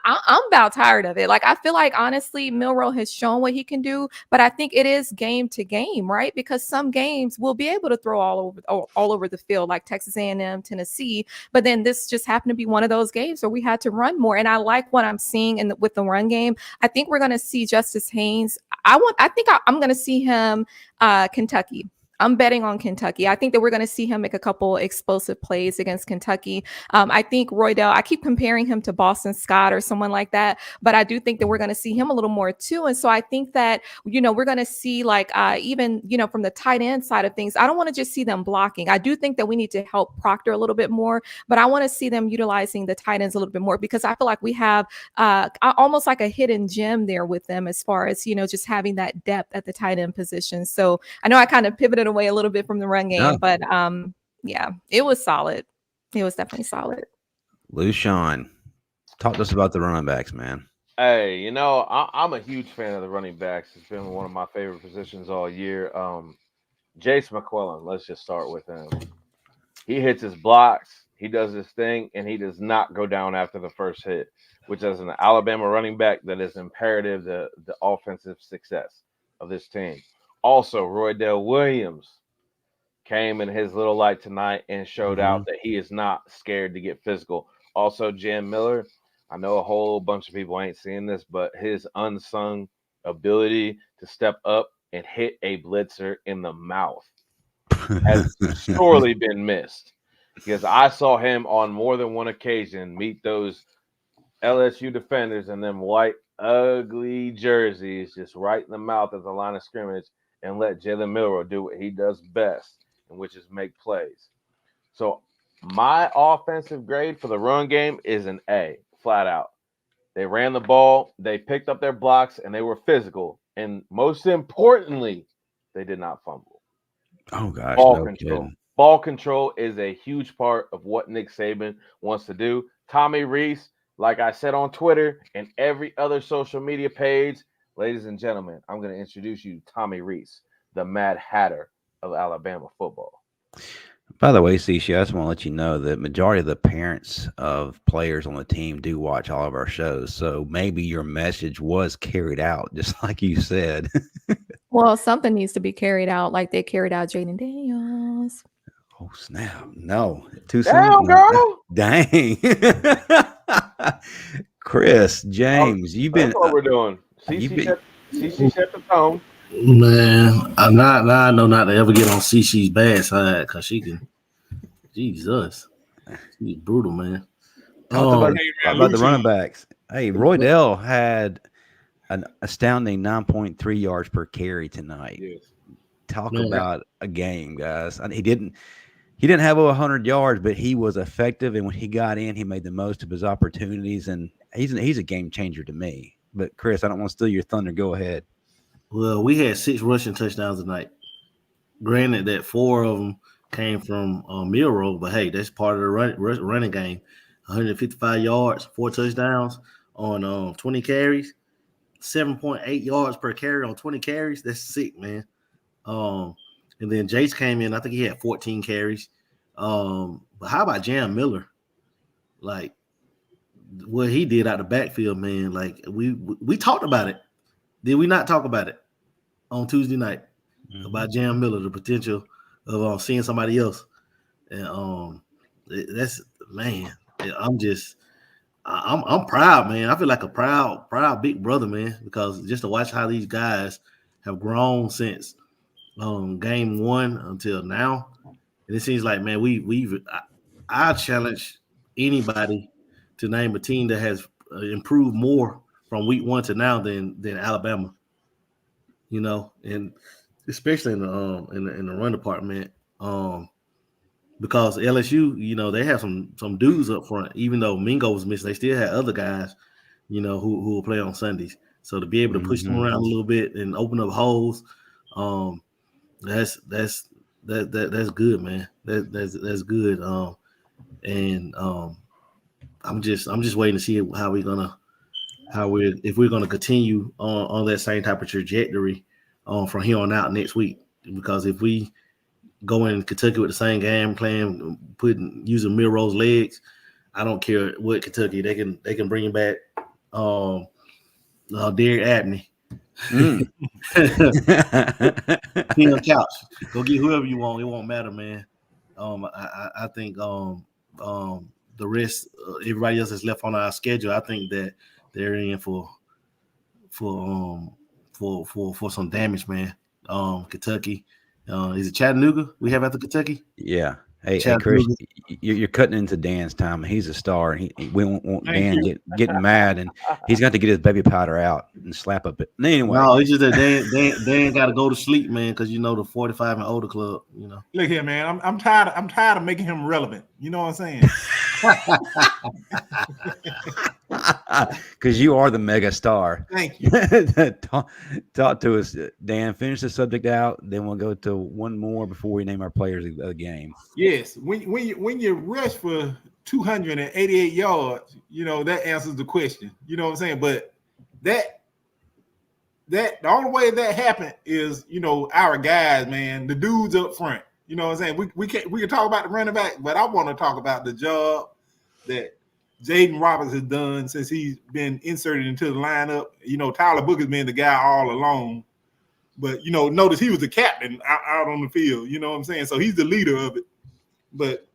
I'm about tired of it. Like, I feel like, honestly, Milroe has shown what he can do, but I think it is game to game, right? Because some games we'll be able to throw all over the field, like Texas A&M, Tennessee, but then this just happened to be one of those games where we had to run more. And I like what I'm seeing with the run game. I think we're going to see Justice Haynes. I'm going to see him Kentucky. I'm betting on Kentucky. I think that we're going to see him make a couple explosive plays against Kentucky. I think Roydell, I keep comparing him to Boston Scott or someone like that, but I do think that we're going to see him a little more too. And so I think that, we're going to see even, from the tight end side of things, I don't want to just see them blocking. I do think that we need to help Proctor a little bit more, but I want to see them utilizing the tight ends a little bit more, because I feel like we have almost like a hidden gem there with them as far as, just having that depth at the tight end position. So I know I kind of pivoted away a little bit from the run game, but yeah, it was solid. It was definitely solid. Lushan, talk to us about the running backs, man. Hey, I'm a huge fan of the running backs. It's been one of my favorite positions all year. Jace McClellan, let's just start with him. He hits his blocks, he does his thing, and he does not go down after the first hit, which is an Alabama running back that is imperative to the offensive success of this team. Also, Roydell Williams came in his little light tonight and showed out that he is not scared to get physical. Also, Jam Miller, I know a whole bunch of people ain't seeing this, but his unsung ability to step up and hit a blitzer in the mouth has sorely been missed, because I saw him on more than one occasion meet those LSU defenders and them white, ugly jerseys just right in the mouth of the line of scrimmage and let Jalen Milroe do what he does best, and which is make plays. So my offensive grade for the run game is an A, flat out. They ran the ball, they picked up their blocks, and they were physical. And most importantly, they did not fumble. Oh gosh, Ball no control. kidding. Ball control is a huge part of what Nick Saban wants to do. Tommy Rees, like I said on Twitter and every other social media page, ladies and gentlemen, I'm going to introduce you to Tommy Rees, the Mad Hatter of Alabama football. By the way, CC, I just want to let you know that majority of the parents of players on the team do watch all of our shows. So maybe your message was carried out, just like you said. Well, something needs to be carried out, like they carried out Jayden Daniels. Oh snap! No, too Damn, soon. girl. Dang, Chris James, you've been. That's what we're doing. CC set the tone. Man, now I know not to ever get on CC's bad side because she can. Jesus, she's brutal, man. Talk about the running backs. Hey, Roydell had an astounding 9.3 yards per carry tonight. Yes. Talk about a game, guys. He didn't have over 100 yards, but he was effective, and when he got in, he made the most of his opportunities, and he's a game changer to me. But Chris, I don't want to steal your thunder. Go ahead. Well, we had 6 rushing touchdowns tonight. Granted that 4 of them came from Milroe, but hey, that's part of the running game. 155 yards, 4 touchdowns on 20 carries, 7.8 yards per carry on 20 carries. That's sick, man. And then Jace came in. I think he had 14 carries. But how about Jam Miller? Like what he did out the backfield, man. Like we talked about it. Did we not talk about it on Tuesday night about Jam Miller, the potential of seeing somebody else? And that's man. I'm proud, man. I feel like a proud big brother, man, because just to watch how these guys have grown since game 1 until now, and it seems like, man, I challenge anybody to name a team that has improved more from week 1 to now than Alabama, you know, and especially in the run department, because LSU, you know, they have some dudes up front. Even though Mingo was missing, they still had other guys, you know, who will play on Sundays. So to be able to push them around a little bit and open up holes, that's good, man. That's good. I'm just waiting to see if we're gonna continue on that same type of trajectory from here on out next week. Because if we go in Kentucky with the same game plan, using Milroe's legs, I don't care what Kentucky, they can bring back Derek Abney. He on couch. Go get whoever you want. It won't matter, man. I think the rest, everybody else that's left on our schedule, I think that they're in for some damage, man. Kentucky. Is it Chattanooga we have after Kentucky? Yeah. Hey, Chris, you're cutting into Dan's time. He's a star, and we won't want Dan getting mad, and he's got to get his baby powder out and slap up it. Anyway, no, it's just that Dan got to go to sleep, man, because you know the 45 and older club. You know, look here, man. I'm tired. I'm tired of making him relevant. You know what I'm saying? Because you are the mega star. Thank you. Talk to us, Dan. Finish the subject out, then we'll go to one more before we name our players of the game. Yes, when you rush for 288 yards, you know that answers the question. You know what I'm saying? But that the only way that happened is, you know, our guys, man, the dudes up front. You know what I'm saying? We can talk about the running back, but I want to talk about the job that Jayden Roberts has done since he's been inserted into the lineup. You know, Tyler Booker's been the guy all along, but, you know, notice he was the captain out on the field. You know what I'm saying? So he's the leader of it. But,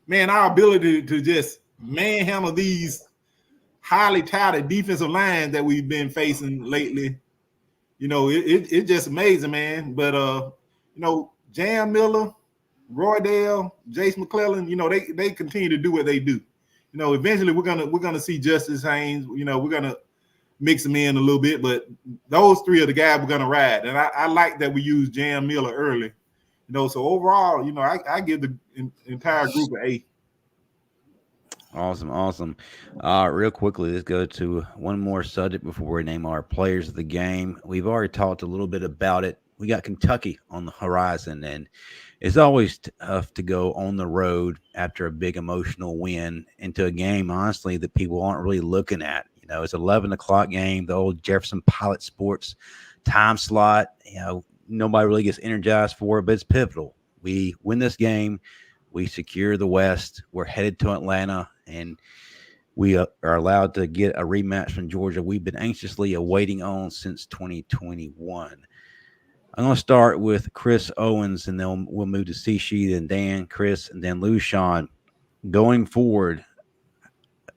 man, our ability to just manhandle these highly touted defensive lines that we've been facing lately, you know, it's just amazing, man. But, you know, Jam Miller, Roydell, Jace McClellan, you know, they continue to do what they do. You know, eventually we're gonna see Justice Haynes. You know, we're gonna mix them in a little bit, but those 3 are the guys we're gonna ride. And I like that we use Jam Miller early. So overall, I give the entire group an A. Awesome. Real quickly, let's go to one more subject before we name our players of the game. We've already talked a little bit about it. We got Kentucky on the horizon, and it's always tough to go on the road after a big emotional win into a game, honestly, that people aren't really looking at. It's 11 o'clock game, the old Jefferson Pilot Sports time slot. Nobody really gets energized for it, but it's pivotal. We win this game. We secure the West. We're headed to Atlanta, and we are allowed to get a rematch from Georgia we've been anxiously awaiting on since 2021. I'm going to start with Chris Owens, and then we'll move to Cishi, then Dan, Chris, and then Lushawn. Going forward,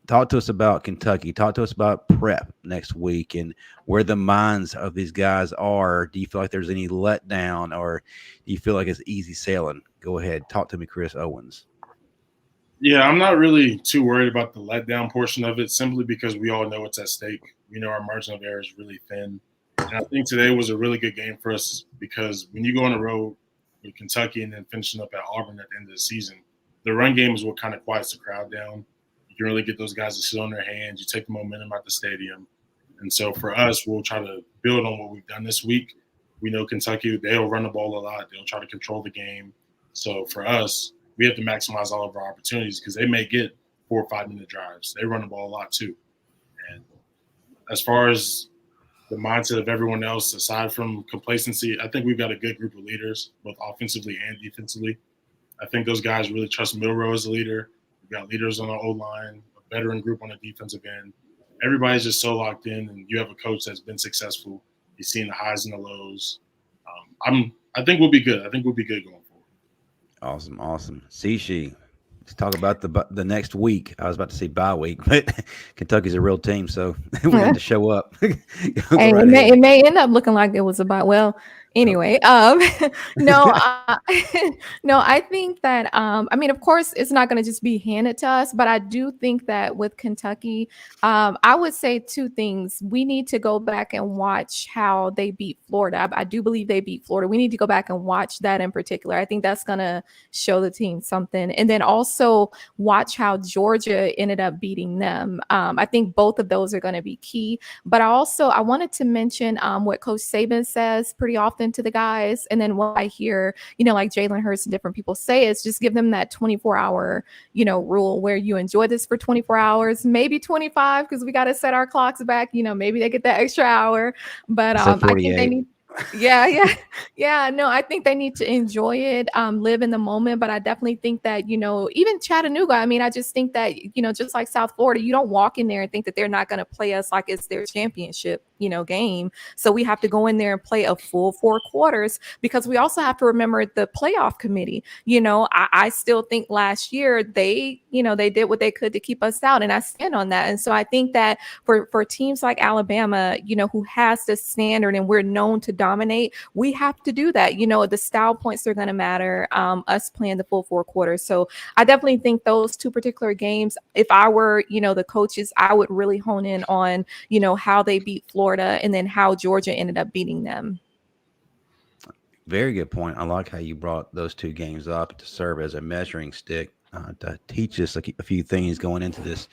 talk to us about Kentucky. Talk to us about prep next week and where the minds of these guys are. Do you feel like there's any letdown, or do you feel like it's easy sailing? Go ahead. Talk to me, Chris Owens. Yeah, I'm not really too worried about the letdown portion of it, simply because we all know what's at stake. We know our margin of error is really thin. And I think today was a really good game for us, because when you go on the road with Kentucky and then finishing up at Auburn at the end of the season, the run game is what kind of quiets the crowd down. You can really get those guys to sit on their hands. You take the momentum out the stadium. And so for us, we'll try to build on what we've done this week. We know Kentucky, they'll run the ball a lot. They'll try to control the game. So for us, we have to maximize all of our opportunities, because they may get 4 or 5 minute drives. They run the ball a lot too. And as far as the mindset of everyone else, aside from complacency, I think we've got a good group of leaders, both offensively and defensively. I think those guys really trust Milroe as a leader. We've got leaders on the O-line, a veteran group on the defensive end. Everybody's just so locked in, and you have a coach that's been successful. He's seen the highs and the lows. I think we'll be good. I think we'll be good going forward. Awesome. Cishi, let's talk about the next week. I was about to say bye week, but Kentucky's a real team, so we have to show up. Hey, it may end up looking like it was about, well, anyway, no, I think that, I mean, of course, it's not going to just be handed to us, but I do think that with Kentucky, I would say 2 things. We need to go back and watch how they beat Florida. I do believe they beat Florida. We need to go back and watch that in particular. I think that's going to show the team something. And then also watch how Georgia ended up beating them. I think both of those are going to be key. But I wanted to mention what Coach Saban says pretty often to the guys, and then what I hear, like Jalen Hurts and different people say, is just give them that 24-hour, rule where you enjoy this for 24 hours, maybe 25, because we got to set our clocks back. Maybe they get that extra hour, but I think they need. No, I think they need to enjoy it, live in the moment. But I definitely think that, even Chattanooga, I mean, I just think that, just like South Florida, you don't walk in there and think that they're not going to play us like it's their championship, game. So we have to go in there and play a full 4 quarters, because we also have to remember the playoff committee. I still think last year they did what they could to keep us out, and I stand on that. And so I think that for teams like Alabama, who has the standard and we're known to dominate, we have to do that. The style points are going to matter, us playing the full 4 quarters. So I definitely think those 2 particular games, if I were, the coaches, I would really hone in on, how they beat Florida and then how Georgia ended up beating them. Very good point. I like how you brought those 2 games up to serve as a measuring stick to teach us a few things going into this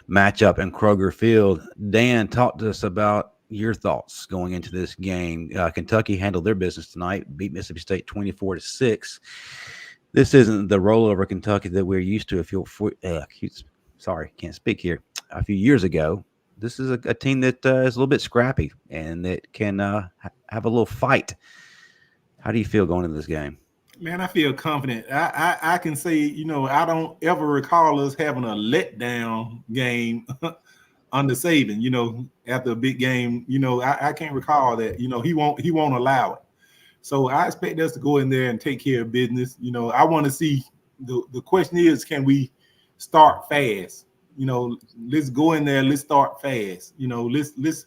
matchup in Kroger Field. Dan, talk to us about your thoughts going into this game. Kentucky handled their business tonight, beat Mississippi State 24-6. This isn't the rollover Kentucky that we're used to. A few years ago. This is a team that is a little bit scrappy and that can have a little fight. How do you feel going into this game? Man, I feel confident. I can say, I don't ever recall us having a letdown game under Saban, after a big game. I can't recall that. He won't allow it. So I expect us to go in there and take care of business. I want to see, the question is, can we start fast? Let's go in there. Let's start fast. Let's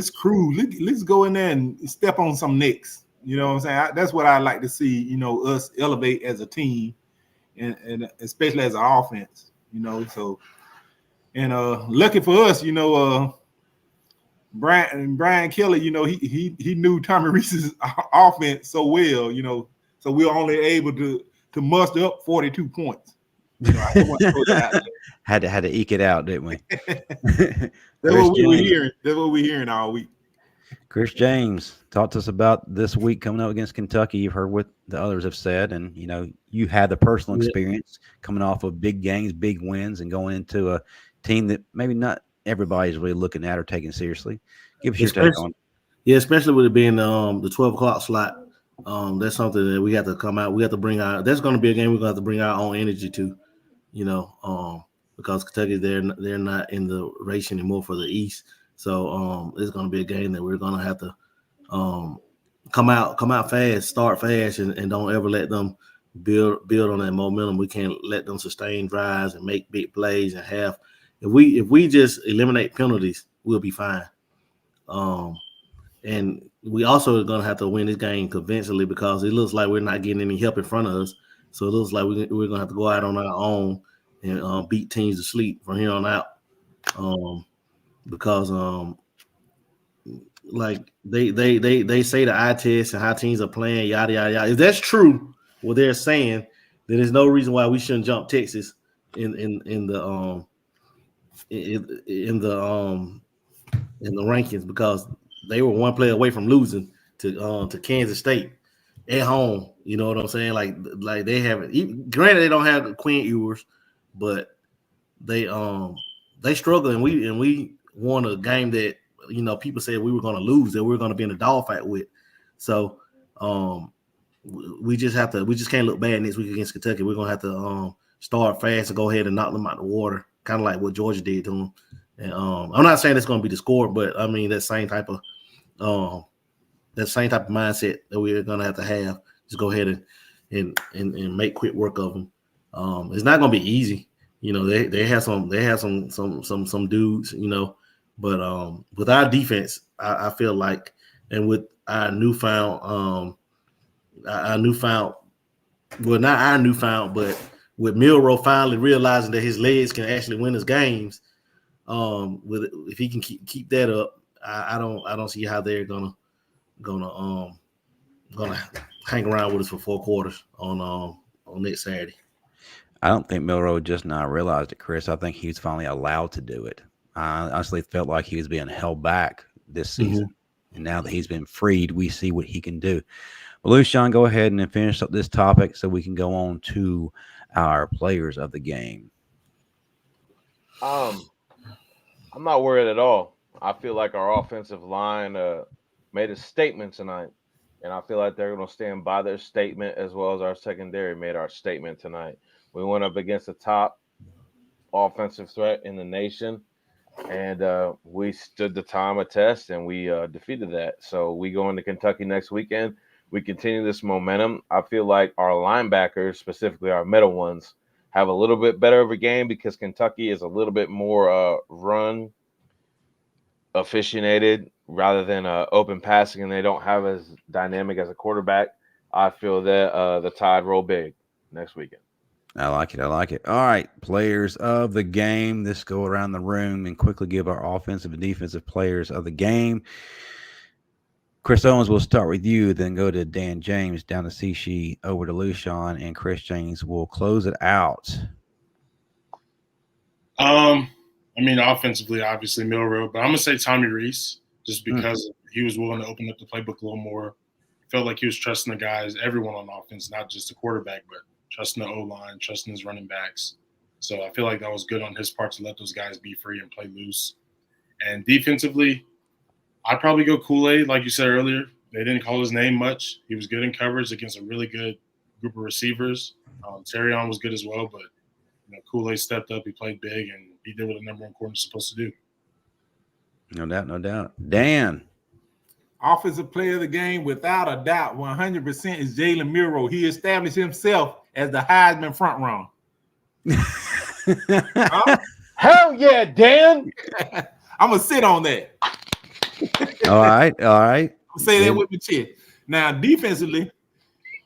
cruise. Let's go in there and step on some necks. You know what I'm saying? That's what I like to see. Us elevate as a team, and especially as an offense. So, and lucky for us, Brian Kelly. He knew Tommy Rees's offense so well. So we were only able to muster up 42 points. I just want to throw that out there. had to eke it out, didn't we? That's what we were hearing. That's what we're hearing all week. Chris James, talk to us about this week coming up against Kentucky. You've heard what the others have said, and you had the personal experience coming off of big games, big wins, and going into a team that maybe not everybody's really looking at or taking seriously. Give us your take on it. Yeah, especially with it being the 12 o'clock slot. That's something that we have to come out. We have to bring our. That's going to be a game we're going to have to bring our own energy to, because Kentucky they're not in the race anymore for the East. So it's going to be a game that we're going to have to come out fast, start fast, and don't ever let them build on that momentum. We can't let them sustain drives and make big plays and have. If we just eliminate penalties, we'll be fine. And we also are going to have to win this game convincingly because it looks like we're not getting any help in front of us. So it looks like we're going to have to go out on our own and beat teams to sleep from here on out. Because like they say the eye test and how teams are playing, yada yada yada. If that's true, what they're saying, then there's no reason why we shouldn't jump Texas in the rankings because they were one play away from losing to Kansas State at home. You know what I'm saying? Like they haven't. Granted, they don't have the Quinn Ewers, but they struggle and we won a game that people said we were going to lose, that we were going to be in a dogfight with. So we just can't look bad next week against Kentucky. We're going to have to start fast and go ahead and knock them out the water, kind of like what Georgia did to them. And I'm not saying it's going to be the score, but I mean that same type of mindset that we're going to have. Just go ahead and make quick work of them. It's not going to be easy. They have some dudes, but with our defense, I feel like, and with our newfound, well, not our newfound, but with Milroe finally realizing that his legs can actually win us games. If he can keep that up, I don't see how they're gonna hang around with us for 4 quarters on next Saturday. I don't think Milroe just now realized it, Chris. I think he was finally allowed to do it. I honestly felt like he was being held back this season. And now that he's been freed, we see what he can do. But Lucian, go ahead and finish up this topic so we can go on to our players of the game. I'm not worried at all. I feel like our offensive line made a statement tonight, and I feel like they're going to stand by their statement as well as our secondary made our statement tonight. We went up against the top offensive threat in the nation, and we stood the time of test, and we defeated that. So we go into Kentucky next weekend. We continue this momentum. I feel like our linebackers, specifically our middle ones, have a little bit better of a game because Kentucky is a little bit more run officiated rather than open passing, and they don't have as dynamic as a quarterback. I feel that the Tide roll big next weekend. I like it. All right, players of the game. Let's go around the room and quickly give our offensive and defensive players of the game. Chris Owens, we'll start with you, then go to Dan James, down to Cishi, over to Lucian, and Chris James will close it out. Offensively, obviously Milroe, but I'm gonna say Tommy Rees, just because he was willing to open up the playbook a little more. Felt like he was trusting the guys, everyone on offense, not just the quarterback, but trusting the O-line, trusting his running backs. So I feel like that was good on his part to let those guys be free and play loose. And defensively, I'd probably go Kool-Aid, like you said earlier. They didn't call his name much. He was good in coverage against a really good group of receivers. Terrion was good as well, but Kool-Aid stepped up. He played big, and he did what a number one corner is supposed to do. No doubt. Dan. Offensive player of the game, without a doubt, 100% is Jalen Milroe. He established himself as the Heisman front runner. Hell yeah, Dan! I'm going to sit on that. All right. Say that with my chest. Now, defensively,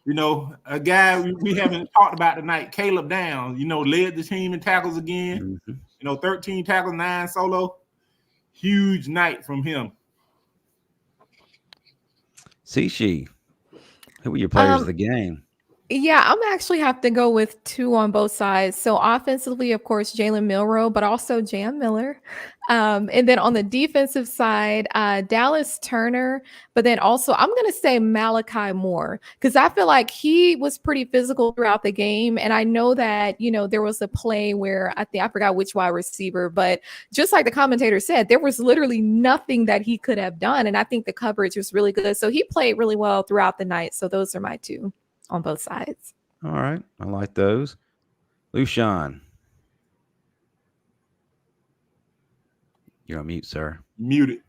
a guy we haven't talked about tonight, Caleb Downs, led the team in tackles again. 13 tackles, 9 solo. Huge night from him. Cishi. Who were your players of the game? Yeah, I'm actually have to go with two on both sides. So offensively, of course, Jalen Milroe, but also Jam Miller. And then on the defensive side, Dallas Turner, but then also I'm gonna say Malachi Moore because I feel like he was pretty physical throughout the game. And I know that, there was a play where I forgot which wide receiver, but just like the commentator said, there was literally nothing that he could have done. And I think the coverage was really good. So he played really well throughout the night. So those are my two on both sides. All right. I like those. Lushan. You're on mute, sir. Muted.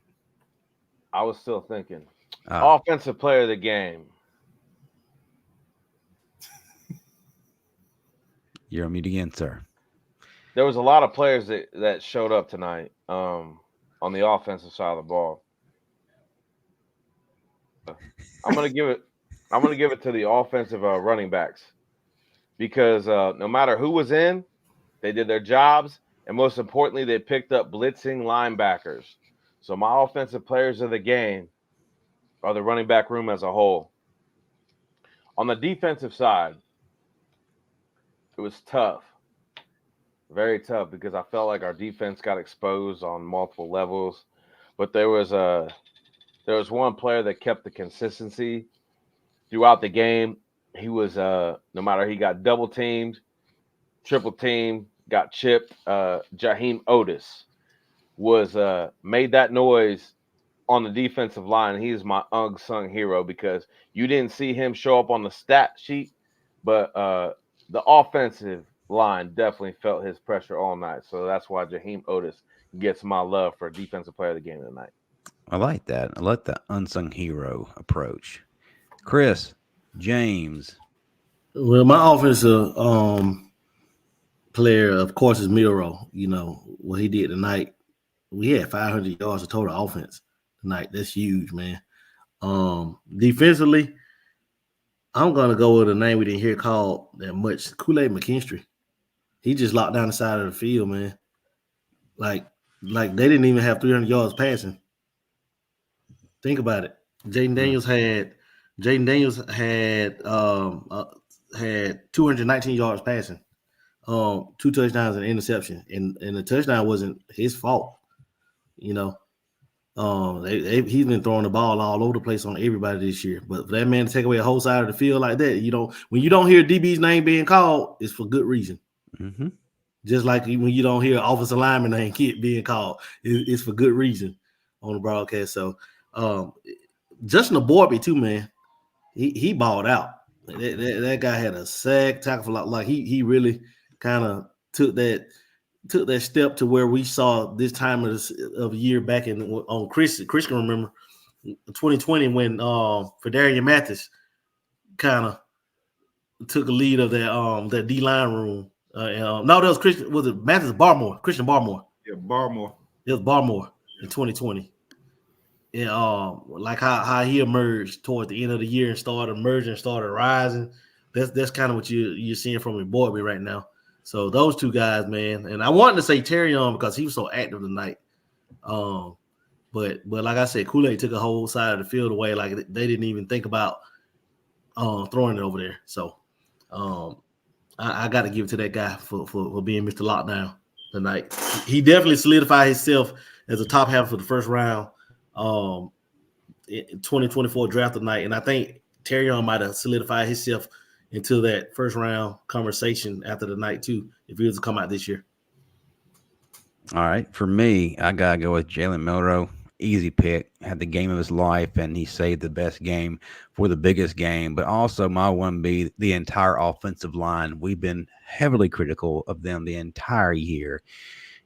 I was still thinking. Offensive player of the game. You're on mute again, sir. There was a lot of players that showed up tonight on the offensive side of the ball. I'm gonna give it to the offensive running backs because no matter who was in, they did their jobs, and most importantly, they picked up blitzing linebackers. So my offensive players of the game are the running back room as a whole. On the defensive side, it was tough, very tough, because I felt like our defense got exposed on multiple levels. But there was one player that kept the consistency throughout the game. He was no matter he got double teamed, triple teamed, got chipped. Jaheim Otis was made that noise on the defensive line. He's my unsung hero because you didn't see him show up on the stat sheet, but the offensive line definitely felt his pressure all night. So that's why Jaheim Otis gets my love for defensive player of the game tonight. I like that. I like the unsung hero approach. Chris, James. Well, my offensive player, of course, is Milroe. What he did tonight. We had 500 yards of total offense tonight. That's huge, man. Defensively, I'm gonna go with a name we didn't hear called that much. Kool-Aid McKinstry. He just locked down the side of the field, man. Like they didn't even have 300 yards passing. Think about it. Jayden Daniels had 219 yards passing, 2 touchdowns and an interception, and the touchdown wasn't his fault. He's been throwing the ball all over the place on everybody this year. But for that man to take away a whole side of the field like that, when you don't hear DB's name being called, it's for good reason. Mm-hmm. Just like when you don't hear offensive lineman name being called, it's for good reason on the broadcast. So Justin Aborby too, man. He balled out. That guy had a sack tackle for like he really kind of took that step to where we saw this time of year back on Chris can remember 2020 when Fedarian Mathis kind of took a lead of that D line room. No, that was Christian. Was it Mathis Barmore? Christian Barmore. Yeah, Barmore. It was Barmore in 2020. And like how he emerged toward the end of the year and started emerging, started rising. That's kind of what you're seeing from Aborby right now. So those two guys, man. And I wanted to say Terrion because he was so active tonight. But like I said, Kool-Aid took a whole side of the field away. Like they didn't even think about throwing it over there. So I got to give it to that guy for being Mr. Lockdown tonight. He definitely solidified himself as a top half for the first round 2024 draft tonight. And I think Terrion might have solidified himself into that first round conversation after the night too, if he was to come out this year. All right. For me, I got to go with Jalen Milroe. Easy pick. Had the game of his life, and he saved the best game for the biggest game. But also my one be the entire offensive line. We've been heavily critical of them the entire year,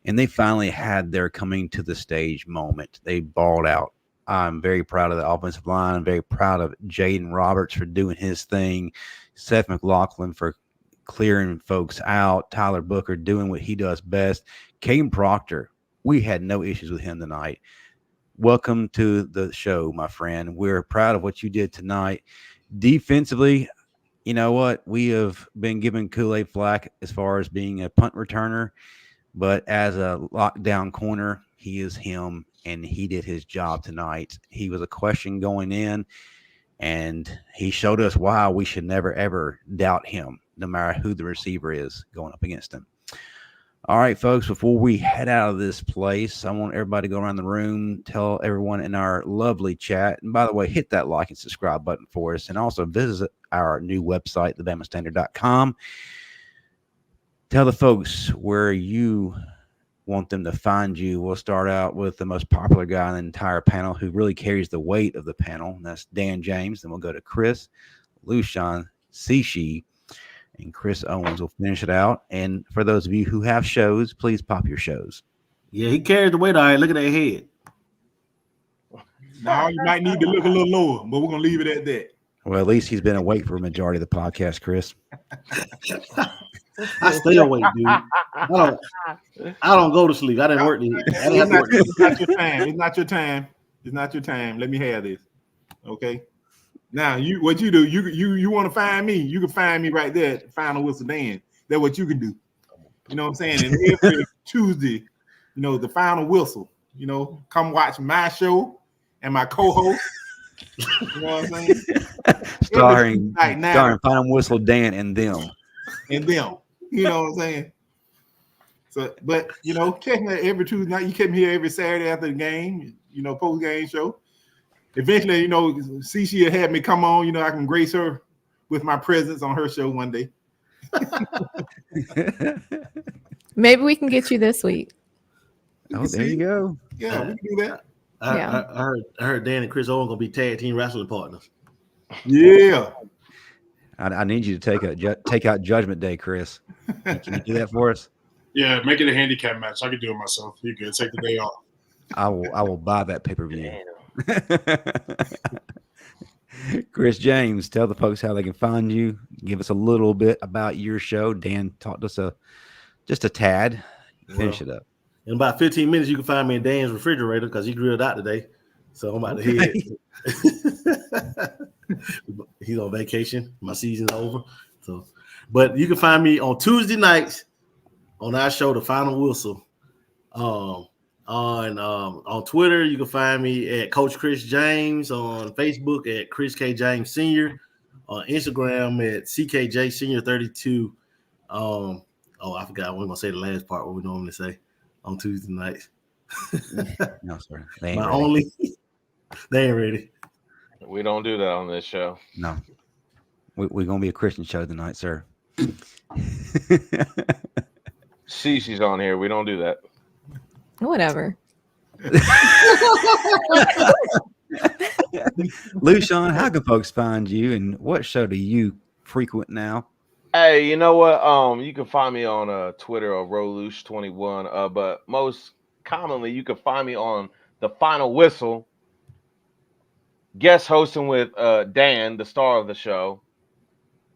and they finally had their coming to the stage moment. They balled out. I'm very proud of the offensive line. I'm very proud of Jayden Roberts for doing his thing. Seth McLaughlin for clearing folks out. Tyler Booker doing what he does best. Caden Proctor, we had no issues with him tonight. Welcome to the show, my friend. We're proud of what you did tonight. Defensively, you know what? We have been giving Kool-Aid flack as far as being a punt returner, but as a lockdown corner, he is him, and he did his job tonight. He was a question going in. And he showed us why we should never, ever doubt him, no matter who the receiver is going up against him. All right, folks, before we head out of this place, I want everybody to go around the room, tell everyone in our lovely chat. And by the way, hit that like and subscribe button for us. And also visit our new website, thebamastandard.com. Tell the folks where you want them to find you. We'll start out with the most popular guy in the entire panel who really carries the weight of the panel. And that's Dan James. Then we'll go to Chris, Lushan, Sishi, and Chris Owens will finish it out. And for those of you who have shows, please pop your shows. Yeah, he carries the weight. All right, look at that head. Now you might need to look a little lower, but we're gonna leave it at that. Well, at least he's been awake for a majority of the podcast, Chris. I stay awake, dude. I don't go to sleep. I didn't work. It's not your time. It's not your time. It's not your time. Let me have this. Okay. Now what you do, you want to find me, you can find me right there at Final Whistle Dan. That's what you can do. You know what I'm saying? And every Tuesday, the Final Whistle, come watch my show and my co-host. You know what I'm saying? starring Final Whistle Dan and them. And them. You know what I'm saying? So, but catch me every Tuesday night. You catch me here every Saturday after the game, post game show. Eventually, Cece had me come on. I can grace her with my presence on her show one day. Maybe we can get you this week. Oh, there you go. Yeah, we can do that. I heard Dan and Chris Owen gonna be tag team wrestling partners. Yeah. I need you to take out Judgment Day, Chris. Can you do that for us? Yeah, make it a handicap match. I can do it myself. You good? Take the day off. I will buy that pay-per-view. Chris James, tell the folks how they can find you. Give us a little bit about your show. Dan talked us just a tad. Finish it up. In about 15 minutes, you can find me in Dan's refrigerator because he grilled out today. So I'm about to head. He's on vacation. My season's over. So, but you can find me on Tuesday nights on our show, The Final Whistle. On Twitter, you can find me at Coach Chris James. On Facebook at Chris K. James Sr. On Instagram at CKJ Senior 32. I forgot. We're gonna say the last part. What we normally say on Tuesday nights. No, sorry. They ain't ready. We don't do that on this show. No. We're gonna be a Christian show tonight, sir. She's on here. We don't do that. Whatever. Lushan, how can folks find you, and what show do you frequent now? Hey, you know what? You can find me on Twitter or Rolush21. But most commonly, you can find me on The Final Whistle, guest hosting with Dan, the star of the show,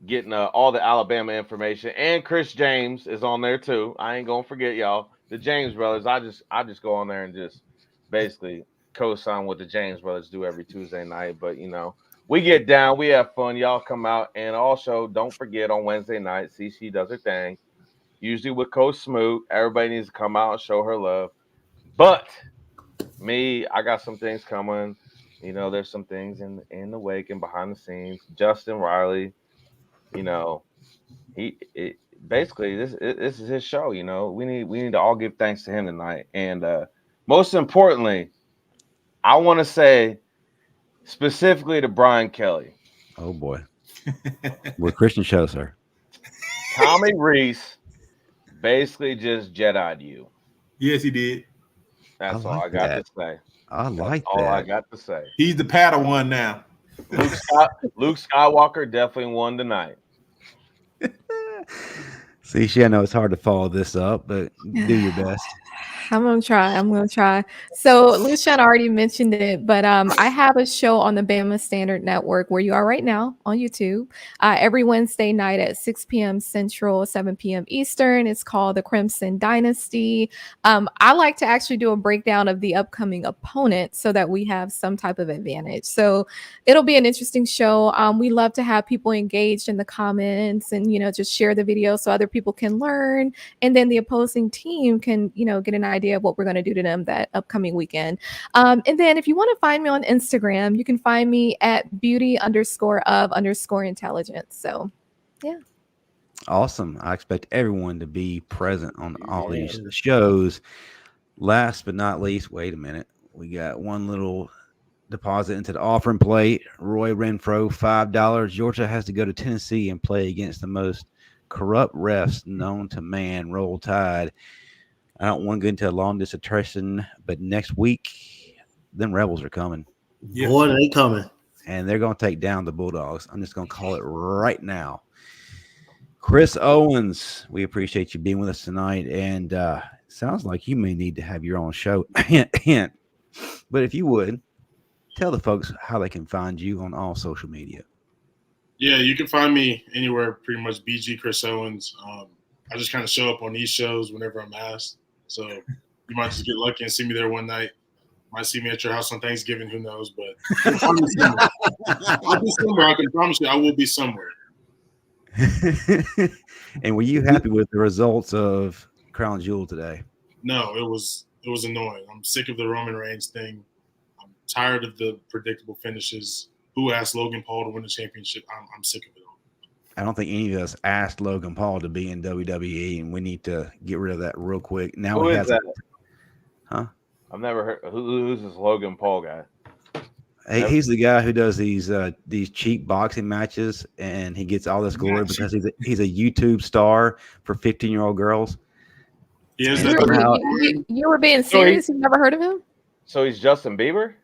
getting all the Alabama information, and Chris James is on there too. I ain't gonna forget y'all, the James brothers. I just go on there and just basically co-sign what the James brothers do every Tuesday night. But we get down, we have fun. Y'all come out, and also don't forget on Wednesday night, CC does her thing, usually with Coach Smoot. Everybody needs to come out and show her love. But me, I got some things coming. There's some things in the wake and behind the scenes. Justin Riley, basically this is his show. We need to all give thanks to him tonight. And most importantly, I want to say specifically to Brian Kelly. Oh boy, we're a Christian show, sir. Tommy Reese basically just Jedi'd you. Yes, he did. That's all I got to say. I like That's all I got to say. He's the Padawan now. Luke Skywalker definitely won tonight. See, I know it's hard to follow this up, but do your best. I'm gonna try. So Lushan already mentioned it, but I have a show on the Bama Standard Network where you are right now on YouTube every Wednesday night at 6 p.m. Central, 7 p.m. Eastern. It's called The Crimson Dynasty. I like to actually do a breakdown of the upcoming opponent so that we have some type of advantage. So it'll be an interesting show. We love to have people engaged in the comments and just share the video so other people can learn, and then the opposing team can get an idea idea of what we're going to do to them that upcoming weekend. And then if you want to find me on Instagram, you can find me at beauty_of_intelligence. So, yeah. Awesome. I expect everyone to be present on all these shows. Last but not least, wait a minute. We got one little deposit into the offering plate. Roy Renfro, $5. Georgia has to go to Tennessee and play against the most corrupt refs known to man. Roll Tide. I don't want to get into a long dissertation, but next week, them Rebels are coming. Yeah. Boy, they coming. And they're going to take down the Bulldogs. I'm just going to call it right now. Chris Owens, we appreciate you being with us tonight. And sounds like you may need to have your own show. Hint. But if you would, tell the folks how they can find you on all social media. Yeah, you can find me anywhere, pretty much BG Chris Owens. I just kind of show up on these shows whenever I'm asked. So you might just get lucky and see me there one night. Might see me at your house on Thanksgiving, who knows? But I'll be somewhere. I can promise you I will be somewhere. And were you happy with the results of Crown Jewel today? No, it was annoying. I'm sick of the Roman Reigns thing. I'm tired of the predictable finishes. Who asked Logan Paul to win the championship? I'm sick of it all. I don't think any of us asked Logan Paul to be in WWE, and we need to get rid of that real quick. Now who is that? Huh? I've never heard. Who's this Logan Paul guy? He's the guy who does these cheap boxing matches, and he gets all this glory because he's a YouTube star for 15-year-old girls. You were being serious? You've never heard of him? So he's Justin Bieber?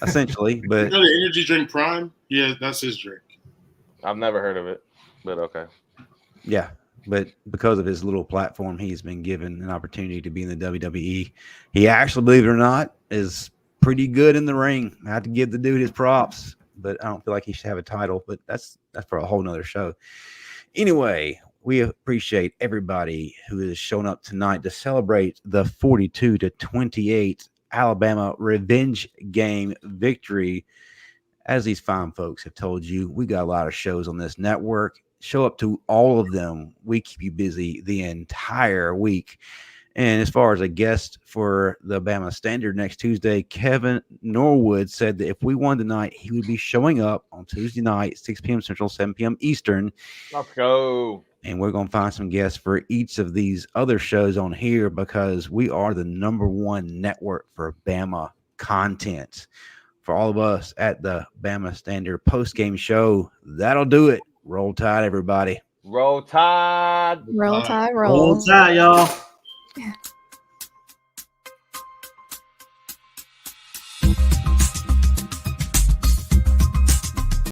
Essentially, but you know the energy drink Prime? Yeah, that's his drink. I've never heard of it, but okay. Yeah, but because of his little platform, he's been given an opportunity to be in the WWE. He actually, believe it or not, is pretty good in the ring. I have to give the dude his props, but I don't feel like he should have a title, but that's for a whole nother show. Anyway, we appreciate everybody who has shown up tonight to celebrate the 42-28 Alabama revenge game victory. As these fine folks have told you, we got a lot of shows on this network. Show up to all of them. We keep you busy the entire week. And as far as a guest for the Bama Standard next Tuesday, Kevin Norwood said that if we won tonight, he would be showing up on Tuesday night, 6 p.m. Central, 7 p.m. Eastern. Let's go. And we're going to find some guests for each of these other shows on here because we are the #1 network for Bama content. For all of us at the Bama Standard post-game show, that'll do it. Roll Tide, everybody. Roll Tide. Roll Tide, Roll Tide, y'all. Yeah.